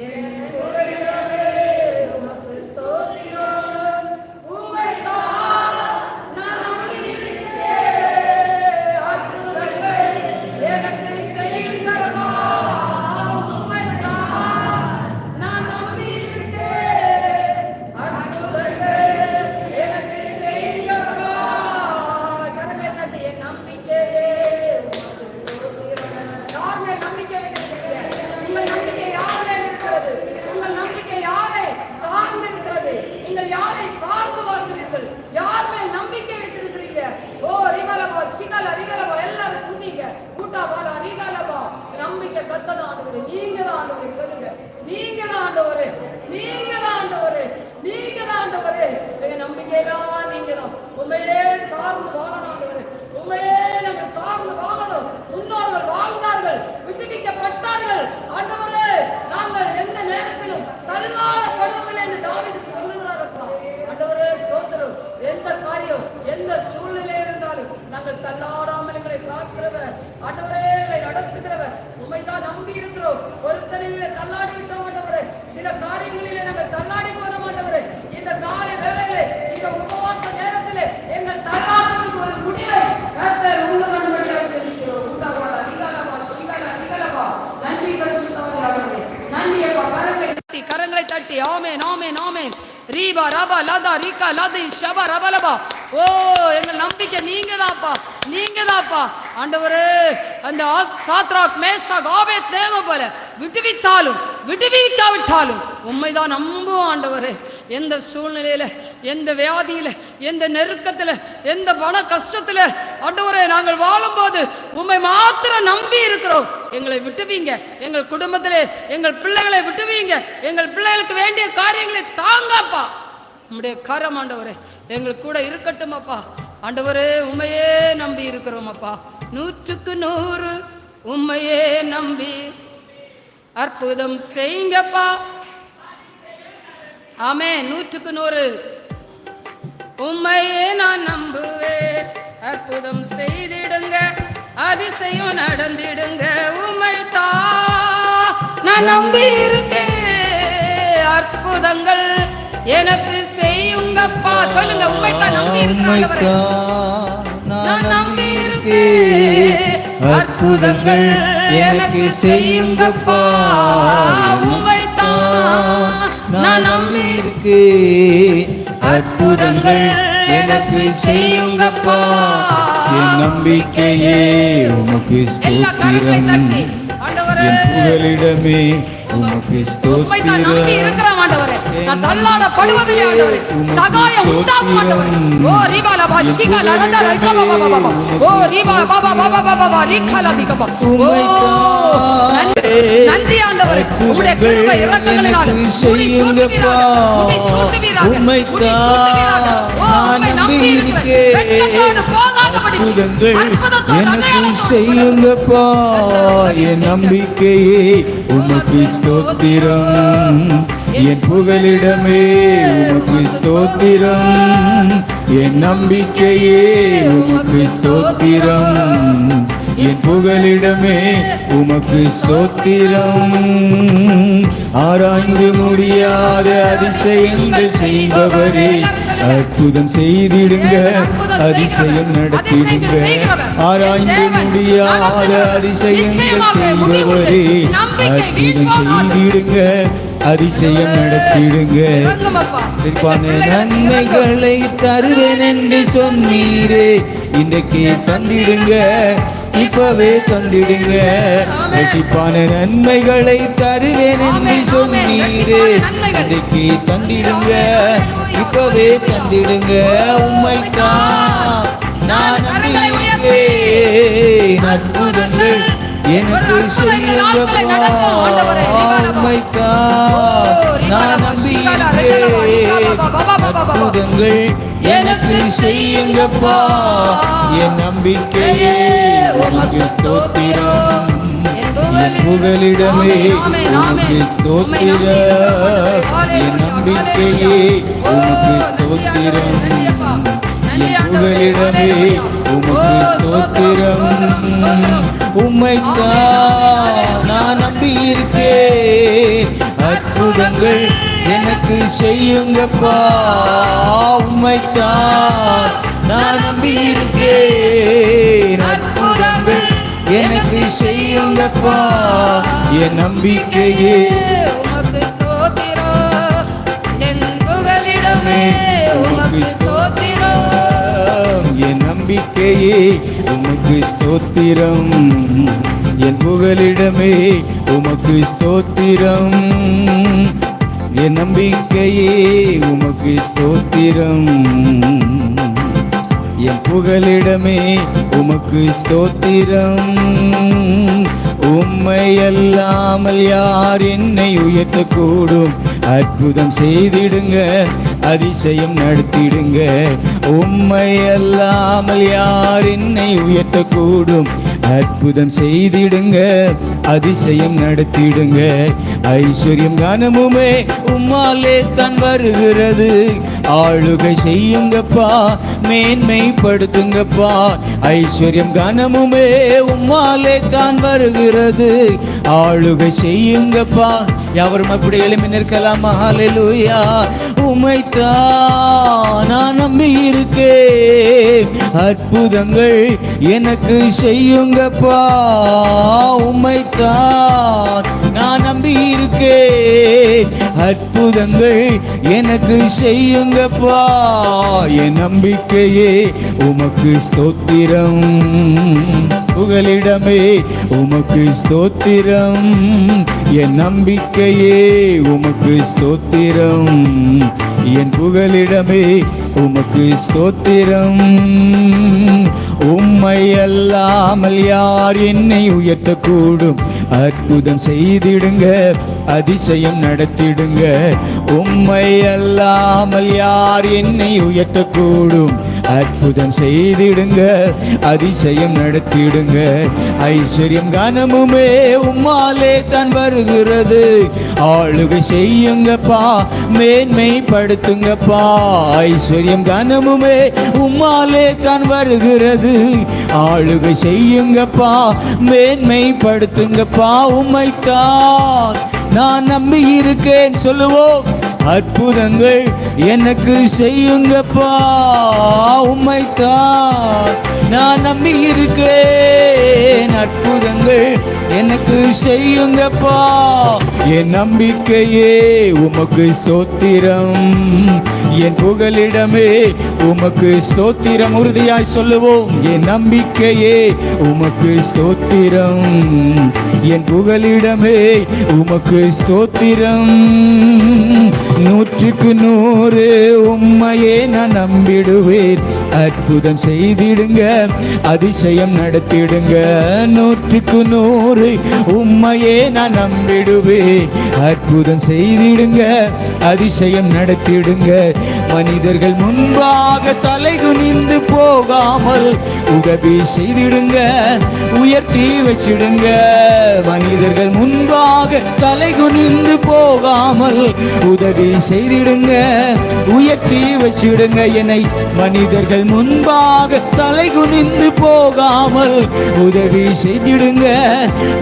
என் புகலிடமே உமக்கு ஸ்தோத்திரம். உம்மைத்தான் நான் நம்பியிருக்கிறேன், அற்புதங்கள் எனக்கு செய்யுங்கப்பா. உம்மைத்தான் நான் நம்பியிருக்கிறேன், அற்புதங்கள் எனக்கு செய்யுங்கப்பா. கரங்களை தட்டி என் நம்பிக்கையே உமக்கு ஸ்தோத்திரம். யார் மேல் நம்பிக்கை வைத்திருக்கிறீர்கள்? உங்கள் நம்பிக்கை யார் மேல் இருக்கிறது? உங்கள் நம்பிக்கை யாரை சார்ந்து இருக்கிறது? நீங்கள் யாரை சார்ந்து வாழ்கிறீர்கள்? யார் மேல் நம்பிக்கை வைத்திருக்கிறீங்க? ஓ ரிகலபா சிகல ரிகலபா எல்லாரும் துணிங்க ஊட்டா பாலா ரிகலபா. நம்பிக்கை கத்ததான் ஆண்டவரே, நீங்க தான் ஆண்டவரே. சொல்லுங்க, நீங்க தான் ஆண்டவரே, நீங்க தான் ஆண்டவரே, நீங்க தான் ஆண்டவரே. எங்க நம்பிக்கையெல்லாம் நீங்க தான். உண்மையே சார்ந்து வாழணும் ஆண்டவரே, உண்மையே நம்ம சார்ந்து வாழணும். முன்னோர்கள் வாழ்ந்தார்கள், விடுவிக்கப்பட்டார்கள் ஆண்டவரே. நாங்கள் எந்த நேரத்திலும் தள்ளாடப்படுவதில்லை என்று தாவீது சொல்லுகிறாரப்பா. ஆண்டவரே சோதரம் எந்த காரியம் எந்த சூழ்நிலை இருந்தாலும் நாங்கள் தள்ளாடாமல் எங்களை காக்கிறவர் ஆண்டவரே, எங்களை நடத்துகிறவர். உண்மைதான் நம்பி இருக்கிறோம். ஒருத்தனிலே தள்ளாடி விட்டோம் ஆண்டவரே, சில காரியங்களிலே நாங்கள் தள்ளாடி போன மாட்டவரே. இந்த காலை வேளையிலே இந்த உபவாச நேரத்திலே எங்கள் தள்ளாடுவதற்கு ஒரு முடிவை கர்த்தர் உங்களுடைய சொல்லிக்கிறோம். உண்டாகவா அதிகாரமா சிகல அதிகாரமா. நன்றி பரிசுத்தவானவரே, நன்றி அப்பா. கரங்களை தட்டி ஆமென் ஆமென் ஆமென். ரீபா ரபா லதா ரிகா லதி ஷபா ரபலபா. ஓ எங்கள் நம்பிக்கை நீங்க தான்ப்பா. நீங்க தான்ப்பா ஆண்டவரே. அந்த சாத்ராக் மேஷாக் ஆபேத்நேகோ போல விடுவித்தாலும் விடுவிக்காவிட்டாலும் உண்மைதான் நம்புவோம் ஆண்டவரே. எந்த சூழ்நிலையில, எந்த வியாதியில, எந்த நெருக்கத்துல, எந்த பண கஷ்டத்துல ஆண்டவரே நாங்கள் வாழும்போது உண்மை மாத்திரம் நம்பி இருக்கிறோம். எங்களை விட்டுவீங்க, எங்கள் குடும்பத்திலே எங்கள் பிள்ளைகளை விட்டுவீங்க, எங்கள் பிள்ளைகளுக்கு வேண்டிய காரியங்களை தாங்கப்பா. உம்முடைய கரம் ஆண்டவரே எங்கள் கூட இருக்கட்டும் அப்பா. ஆண்டவரே உண்மையே நம்பி இருக்கிறோம் அப்பா. 100க்கு 100 உண்மையே நம்பி அற்புதம் செய்யுங்கப்பா. ஆமே. 100க்கு 100 உண்மையே நான் நம்புவேன். அற்புதம் செய்திடுங்க, அதிசயம் நடந்திடுங்க. உண்மைதான் நான் நம்பி இருக்கேன். அற்புதங்கள் எனக்கு செய்யுங்கப்பா. சொல்லுங்க, உண்மைதான் நம்பி இருக்கிறாங்க. நான் நம்பி இருக்கேன். அற்புதங்கள் எனக்கு செய்யுங்கப்பா. உண்மைதான் நான் நம்பி இருக்கேன். அற்புதங்கள் எனக்கு செய்யுங்கப்பா. என் நம்பிக்கையே உமக்கு ஸ்தோத்திரம், என் புகலிடமே உமக்கு ஸ்தோத்திரம். நம்பி இருக்கிறான் ஆண்டவரே. நான் தள்ளாட படுவதில்லை ஆண்டவரே. சகாயம் உண்டாகும் ஆண்டவரே. ஓ ரிபால பாஷிகா லரதா ரைகபா பாபா பாபா. ஓ ரிபா பாபா பாபா பாபா ரிகலா திகபா. ஓ நன்றி ஆண்டவரே. உம்முடைய கிருபை இரக்கங்களினால் உம்மை சூழ்ந்துவீராக. உம்மை சூழ்ந்துவீராக. நான் நம்பி இருக்கேன். அற்புதங்கள் எனக்கு செய்யுங்கப்பா. என் நம்பிக்கையே உமக்கு ஸ்தோத்திரம், என் புகலிடமே உமக்கு ஸ்தோத்திரம். என் நம்பிக்கையே உமக்கு ஸ்தோத்திரம், என் புகலிடமே உமக்கு ஸ்தோத்திரம். ஆராய்ந்து முடியாத அதிசயங்கள் செய்பவரே, அற்புதம் செய்திடுங்க, அதிசயம் நடத்திடுங்க. ஆராய்ந்து முடியாத அதிசயங்கள் செய்பவரே, அற்புதம் செய்திடுங்க, அதிசயம் நடத்திடுங்க. நன்மைகளை தருவேன் என்று சொன்னீரே, இன்றைக்கு தந்திடுங்க, இப்பவே தந்திடுங்க. இரட்டிப்பான நன்மைகளை தருவேன் என்று சொன்னீரே, இன்றைக்கு தந்திடுங்க, இப்பவே தந்திடுங்க. உம்மைத்தான் நான் நம்பியிருக்கேன். அற்புதங்கள் எனக்கு செய்யுங்கப்பா. உம்மைத்தான் நான் நம்பியிருக்கேன். அற்புதங்கள் எனக்கு செய்யுங்கப்பா. என் நம்பிக்கையே உமக்கு ஸ்தோத்திரம், என் புகலிடமே உமக்கு ஸ்தோத்திரம். என் நம்பிக்கையே உமக்கு ஸ்தோத்திரம், என் புகலிடமே உமக்கு ஸ்தோத்திரம். உம்மைத்தான் நான் நம்பியிருக்கேன். அற்புதங்கள் எனக்கு செய்யுங்கப்பா. உம்மைத்தான் நான் நம்பியிருக்கேன். அற்புதங்கள் எனக்கு செய்யுங்கப்பா. என் நம்பிக்கையே உமக்கு ஸ்தோத்திரம், என் புகலிடமே உமக்கு ஸ்தோத்திரம். என் நம்பிக்கையே உமக்கு ஸ்தோத்திரம், என் புகலிடமே உமக்கு ஸ்தோத்திரம். என் நம்பிக்கையே உமக்கு ஸ்தோத்திரம், என் புகலிடமே உமக்கு ஸ்தோத்திரம். உம்மை அல்லாமல் யார் என்னை உயர்த்தக்கூடும்? அற்புதம் செய்திடுங்க, அதிசயம் நடத்திடுங்க. உம்மை அல்லாமல் யார் என்னை உயர்த்தக்கூடும்? அற்புதம் செய்திடுங்க, அதிசயம் நடத்திடுங்க. ஐஸ்வர்யம் கனமுமே உம்மாலே தான் வருகிறது. ஆளுகை செய்யுங்கப்பா, மேன்மைப்படுத்துங்கப்பா. ஐஸ்வர்யம் கனமுமே உம்மாலே தான் வருகிறது. ஆளுகை செய்யுங்கப்பா. யாவரும் அப்படி எழுப்பி நிற்கலாமா? ஹல்லேலூயா. உம்மைத்தான் நான் நம்பி இருக்கேன். அற்புதங்கள் எனக்கு செய்யுங்கப்பா. உம்மைத்தான் நான் நம்பி இருக்கேன். அற்புதங்கள் எனக்கு செய்யுங்கப்பா. என் நம்பிக்கையே உமக்கு ஸ்தோத்திரம், புகலிடமே உமக்கு ஸ்தோத்திரம். என் நம்பிக்கையே உமக்கு ஸ்தோத்திரம், என் புகலிடமே உமக்கு ஸ்தோத்திரம். உம்மை அல்லாமல் யார் என்னை உயர்த்தக்கூடும்? அற்புதம் செய்திடுங்க, அதிசயம் நடத்திடுங்க. உம்மை அல்லாமல் யார் என்னை உயர்த்தக்கூடும்? அற்புதம் செய்திடுங்க, அதிசயம் நடத்திடுங்க. ஐஸ்வர்யம் கனமுமே உம்மாலே தான் வருகிறது. ஆளுகை செய்யுங்கப்பா, மேன்மைப்படுத்துங்கப்பா. ஐஸ்வர்யம் கனமுமே உம்மாலே தான் வருகிறது. ஆளுகை செய்யுங்கப்பா, மேன்மைப்படுத்துங்கப்பா. உம்மைத்தான் நான் நம்பி இருக்கேன் சொல்லுவோம். அற்புதங்கள் எனக்கு செய்யுங்கப்பா, உம்மைத்தான் நான் நம்பி இருக்கேன். அற்புதங்கள் எனக்கு செய்யுங்கப்பா. என் நம்பிக்கையே உமக்கு ஸ்தோத்திரம், என் புகலிடமே உமக்கு ஸ்தோத்திரம். உறுதியாய் சொல்லுவோம். என் நம்பிக்கையே உமக்கு ஸ்தோத்திரம், என் புகலிடமே உமக்கு ஸ்தோத்திரம். 100க்கு 100 உம்மையே நான் நம்பிடுவேன். அற்புதம் செய்திடுங்க, அதிசயம் நடத்திடுங்க. 100க்கு 100 உம்மையே நான் நம்பிடுவேன். அற்புதம் செய்திடுங்க, அதிசயம் நடத்திடுங்க. மனிதர்கள் முன்பாக தலை குனிந்து போகாமல் உதவி செய்திடுங்க, உயர்த்தி வச்சிடுங்க. மனிதர்கள் முன்பாக தலை குனிந்து போகாமல் உதவி செய்திடுங்க, உயர்த்தி வச்சிடுங்க. என்னை மனிதர்கள் முன்பாக தலை குனிந்து போகாமல் உதவி செய்திடுங்க,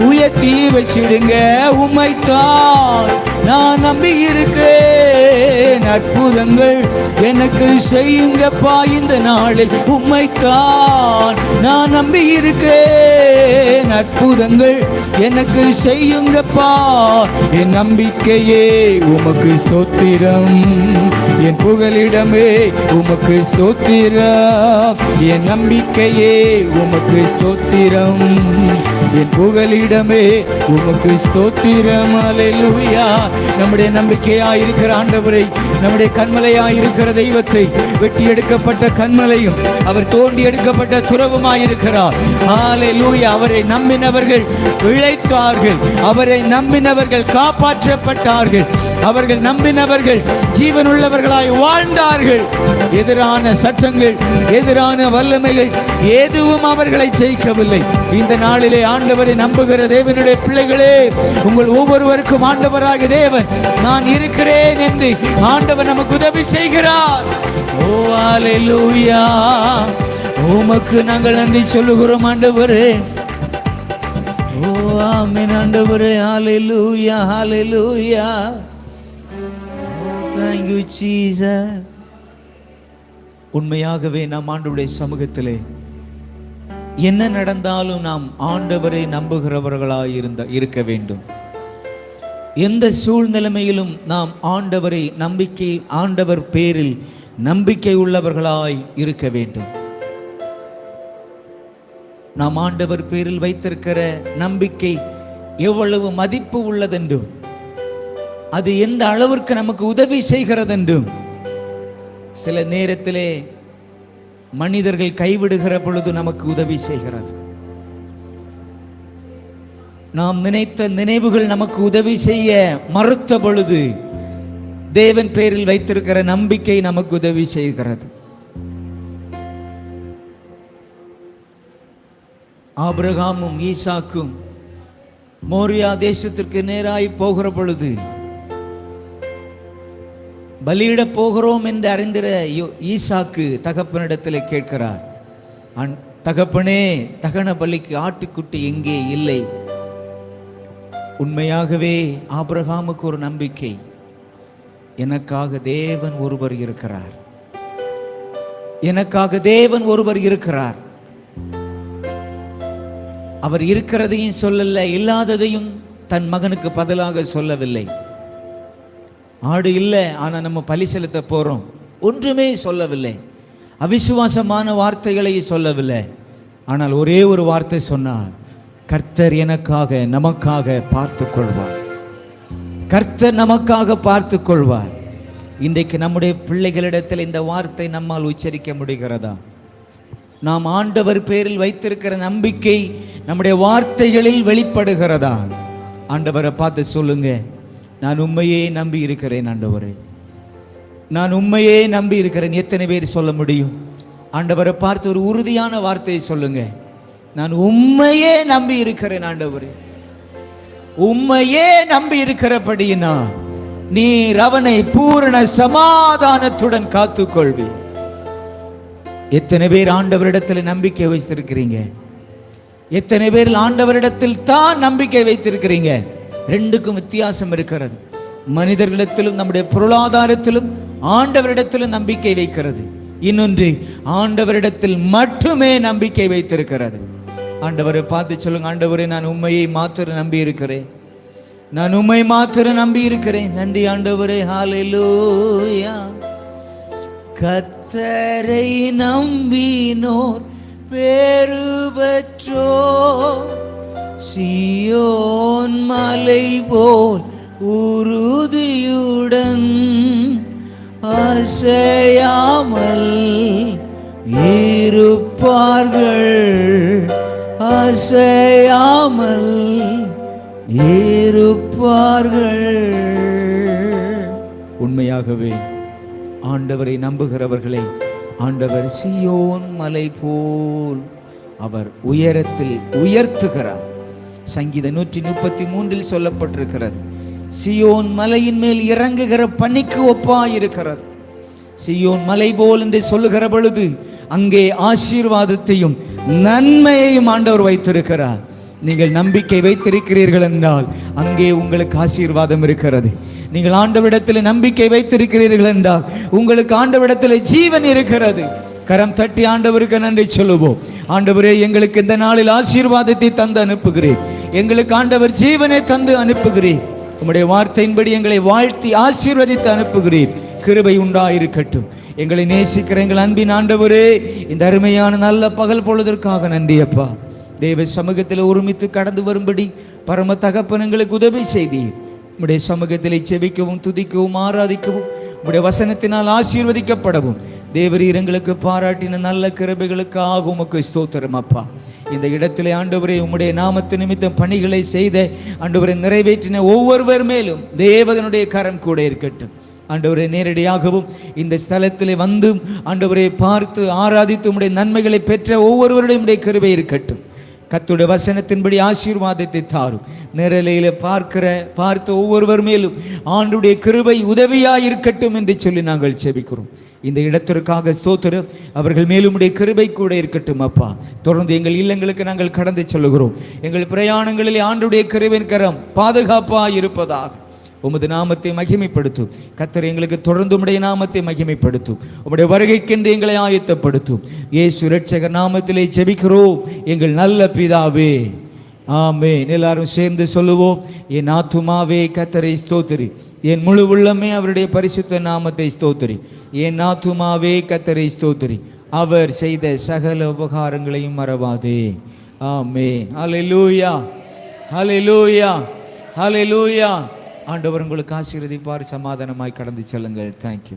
உயர்த்தி வச்சிடுங்க. உம்மைத்தான் நான் நம்பி இருக்கேன். அற்புதங்கள் எனக்கு செய்யுங்கப்பா இந்த நாளில். உம்மைத்தான் நான் நம்பி இருக்கேன். அற்புதங்கள் எனக்கு செய்யுங்கப்பா. என் நம்பிக்கையே உமக்கு ஸ்தோத்திரம், என் புகலிடமே உமக்கு ஸ்தோத்திரம். என் நம்பிக்கையே உமக்கு ஸ்தோத்திரம், என் புகலிடமே உமக்கு ஸ்தோத்திரம். அல்லேலூயா. நம்முடைய நம்பிக்கையாயிருக்கிற ஆண்டவரை, நம்முடைய கண்மலையாயிருக்கிற தெய்வத்தை, வெட்டி எடுக்கப்பட்ட கண்மலையும் அவர் தோண்டி எடுக்கப்பட்ட துறவுமாயிருக்கிறார். அல்லேலூயா. அவரை நம்பினவர்கள் பிழைத்தார்கள், அவரை நம்பினவர்கள் காப்பாற்றப்பட்டார்கள், அவர்கள் நம்பினவர்கள் ஜீவனுள்ளவர்களாய் வாழ்ந்தார்கள். எதிரான சட்டங்கள், எதிரான வல்லமைகள் எதுவும் அவர்களை ஜெயிக்கவில்லை. இந்த நாளிலே ஆண்டவரை நம்புகிற தேவனுடைய பிள்ளைகளே, உங்கள் ஒவ்வொருவருக்கும் ஆண்டவராக தேவன் நான் இருக்கிறேன் என்று ஆண்டவர் நமக்கு உதவி செய்கிறார். ஓ அல்லேலூயா. உமக்கு நாங்கள் நன்றி சொல்லுகிறோம் ஆண்டவரே. ஓ ஆமென் ஆண்டவரே. அல்லேலூயா, அல்லேலூயா. Thank you, Jesus. உண்மையாகவே நாம் ஆண்டவருடைய சமூகத்திலே என்ன நடந்தாலும் நாம் ஆண்டவரை நம்புகிறவர்களாய் இருக்க வேண்டும். எந்த சூழ்நிலைமையிலும் நாம் ஆண்டவரை ஆண்டவர் பேரில் நம்பிக்கை உள்ளவர்களாய் இருக்க வேண்டும். நாம் ஆண்டவர் பேரில் வைத்திருக்கிற நம்பிக்கை எவ்வளவு மதிப்பு உள்ளதென்றும், அது எந்த அளவிற்கு நமக்கு உதவி செய்கிறதென்றும் சில நேரத்திலே மனிதர்கள் கைவிடுகிற பொழுது நமக்கு உதவி செய்கிறது. நாம் நினைத்த நினைவுகள் நமக்கு உதவி செய்ய மறுத்த பொழுது தேவன் பேரில் வைத்திருக்கிற நம்பிக்கை நமக்கு உதவி செய்கிறது. ஆபிரகாமும் ஈசாக்கும் மோரியா தேசத்திற்கு நேராய் போகிற பொழுது, பலியிட போகிறோம் என்று அறிந்திர ஈசாக்கு தகப்பனிடத்தில் கேட்கிறார், தகப்பனே, தகன பலிக்கு ஆட்டுக்குட்டி எங்கே இல்லை? உண்மையாகவே ஆபிரகாமுக்கு ஒரு நம்பிக்கை, எனக்காக தேவன் ஒருவர் இருக்கிறார், எனக்காக தேவன் ஒருவர் இருக்கிறார். அவர் இருக்கிறதையும் சொல்லல, இல்லாததையும் தன் மகனுக்கு பதிலாக சொல்லவில்லை. ஆடு இல்லை, ஆனால் நம்ம பலி செலுத்த போகிறோம். ஒன்றுமே சொல்லவில்லை, அவிசுவாசமான வார்த்தைகளை சொல்லவில்லை. ஆனால் ஒரே ஒரு வார்த்தை சொன்னார், கர்த்தர் எனக்காக நமக்காக பார்த்து கொள்வார். கர்த்தர் நமக்காக பார்த்து கொள்வார். இன்றைக்கு நம்முடைய பிள்ளைகளிடத்தில் இந்த வார்த்தை நம்மால் உச்சரிக்க முடிகிறதா? நாம் ஆண்டவர் பேரில் வைத்திருக்கிற நம்பிக்கை நம்முடைய வார்த்தைகளில் வெளிப்படுகிறதா? ஆண்டவரை பார்த்து சொல்லுங்க, நான் உண்மையே நம்பி இருக்கிறேன் ஆண்டவரே, நான் உண்மையே நம்பி இருக்கிறேன். எத்தனை பேர் சொல்ல முடியும்? ஆண்டவரை பார்த்து ஒரு உறுதியான வார்த்தையை சொல்லுங்க, நான் உண்மையே நம்பி இருக்கிறேன் ஆண்டவரே. உண்மையே நம்பி இருக்கிறபடியினா நீர் அவனை பூரண சமாதானத்துடன் காத்துக்கொள்வி. எத்தனை பேர் ஆண்டவரிடத்தில் நம்பிக்கை வைத்திருக்கிறீங்க? எத்தனை பேர் ஆண்டவரிடத்தில் தான் நம்பிக்கை வைத்திருக்கிறீங்க? ரெண்டுக்கும் வித்தியாசம் இருக்கிறது. மனிதர்களிடத்திலும் நம்முடைய பொருளாதாரத்திலும் ஆண்டவரிடத்திலும் நம்பிக்கை வைக்கிறது. இன்னொன்று, ஆண்டவரிடத்தில் மட்டுமே நம்பிக்கை வைத்திருக்கிறது. ஆண்டவரை பார்த்து சொல்லுங்க, ஆண்டவரே நான் உண்மையை மாத்திரம் நம்பி இருக்கிறேன், நான் உண்மை மாத்திரம் நம்பி இருக்கிறேன். நன்றி ஆண்டவரே, ஹல்லேலூயா. கர்த்தரை நம்பினோர் பேறு பெற்றோர், சீயோன் மலை போல் உறுதியுடன் அசையாமல் இருப்பார்கள், அசையாமல் இருப்பார்கள். உண்மையாகவே ஆண்டவரை நம்புகிறவர்களை ஆண்டவர் சீயோன் மலை போல் அவர் உயரத்தில் உயர்த்துகிறார். சங்கீதம் 133 சொல்லப்பட்டிருக்கிறது, சீயோன் மலையின் மேல் இறங்குகிற பனிக்கு ஒப்பாயிருக்கிறது. சீயோன் மலை போல் என்று சொல்லுகிற பொழுது அங்கே ஆசீர்வாதத்தையும் நன்மையையும் ஆண்டவர் வைத்திருக்கிறார். நீங்கள் நம்பிக்கை வைத்திருக்கிறீர்கள் என்றால் அங்கே உங்களுக்கு ஆசீர்வாதம் இருக்கிறது. நீங்கள் ஆண்டவரிடத்தில் நம்பிக்கை வைத்திருக்கிறீர்கள் என்றால் உங்களுக்கு ஆண்டவரிடத்தில் ஜீவன் இருக்கிறது. கரம் தட்டி ஆண்டவருக்கு நன்றி சொல்லுவோம். ஆண்டவரே, எங்களுக்கு இந்த நாளில் ஆசீர்வாதத்தை தந்து அனுப்புகிறேன், எங்களுக்கு ஆண்டவர் ஜீவனை தந்து அனுப்புகிறேன். உம்முடைய வார்த்தையின்படி எங்களை வாழ்த்தி ஆசீர்வதித்து அனுப்புகிறேன். கிருபை உண்டாயிருக்கட்டும். எங்களை நேசிக்கிற எங்கள் அன்பின் ஆண்டவரே, இந்த அருமையான நல்ல பகல் பொழுதற்காக நன்றி அப்பா. தேவ சமூகத்தில் ஒருமித்து கடந்து வரும்படி பரம தகப்பன் எங்களுக்கு உதவி செய்தீர். உம்முடைய சமூகத்தில் செபிக்கவும் துதிக்கவும் ஆராதிக்கவும் உம்முடைய வசனத்தினால் ஆசீர்வதிக்கப்படவும் தேவரீர் எங்களுக்கு பாராட்டின நல்ல கிருபைகளுக்காக உமக்கு ஸ்தோத்திரம் அப்பா. இந்த இடத்திலே ஆண்டவரே, உம்முடைய நாமத்து நிமித்தம் பணிகளை செய்த ஆண்டவரை நிறைவேற்றின ஒவ்வொருவர் மேலும் தேவனுடைய கரம் கூட இருக்கட்டும். ஆண்டவரை நேரடியாகவும் இந்த ஸ்தலத்திலே வந்தும் ஆண்டவரை பார்த்து ஆராதித்து உம்முடைய நன்மைகளை பெற்ற ஒவ்வொருவருடைய கிருபை இருக்கட்டும். கர்த்தருடைய வசனத்தின்படி ஆசீர்வாதத்தை தாரும். நேரலையில பார்த்த ஒவ்வொருவர் மேலும் ஆண்டவருடைய கிருபை உதவியாயிருக்கட்டும் என்று சொல்லி நாங்கள் செபிக்கிறோம். இந்த இடத்திற்காக ஸ்தோத்திரம். அவர்கள் மேலும் உடைய கிருபை கூட இருக்கட்டும் அப்பா. தொடர்ந்து எங்கள் இல்லங்களுக்கு நாங்கள் கடந்து செல்கிறோம். எங்கள் பிரயாணங்களில் ஆண்டவருடைய கிருபையின் கரம் பாதுகாப்பாக இருப்பதாக உமது நாமத்தை மகிமைப்படுத்தும். கர்த்தர் எங்களுக்கு தொடர்ந்து உம்முடைய நாமத்தை மகிமைப்படுத்தும். உம்முடைய வருகைக்கென்று எங்களை ஆயத்தப்படுத்தும். இயேசு இரட்சகர் நாமத்திலே ஜெபிக்கிறோம் எங்கள் நல்ல பிதாவே, ஆமென். எல்லாரும் சேர்ந்து சொல்லுவோம். என் ஆத்துமாவே கர்த்தரை ஸ்தோத்திரி, என் முழு உள்ளமே அவருடைய பரிசுத்த நாமத்தை ஸ்தோத்திரி. என் ஆத்துமாவே கர்த்தரை ஸ்தோத்திரி, அவர் செய்த சகல உபகாரங்களையும் மறவாதே. ஆமென். ஹல்லேலூயா, ஹல்லேலூயா, ஹல்லேலூயா. ஆண்டவர் உங்களுக்கு ஆசீர்வதிப்பார். சமாதானமாய் கடந்து செல்லுங்கள். தேங்க்யூ.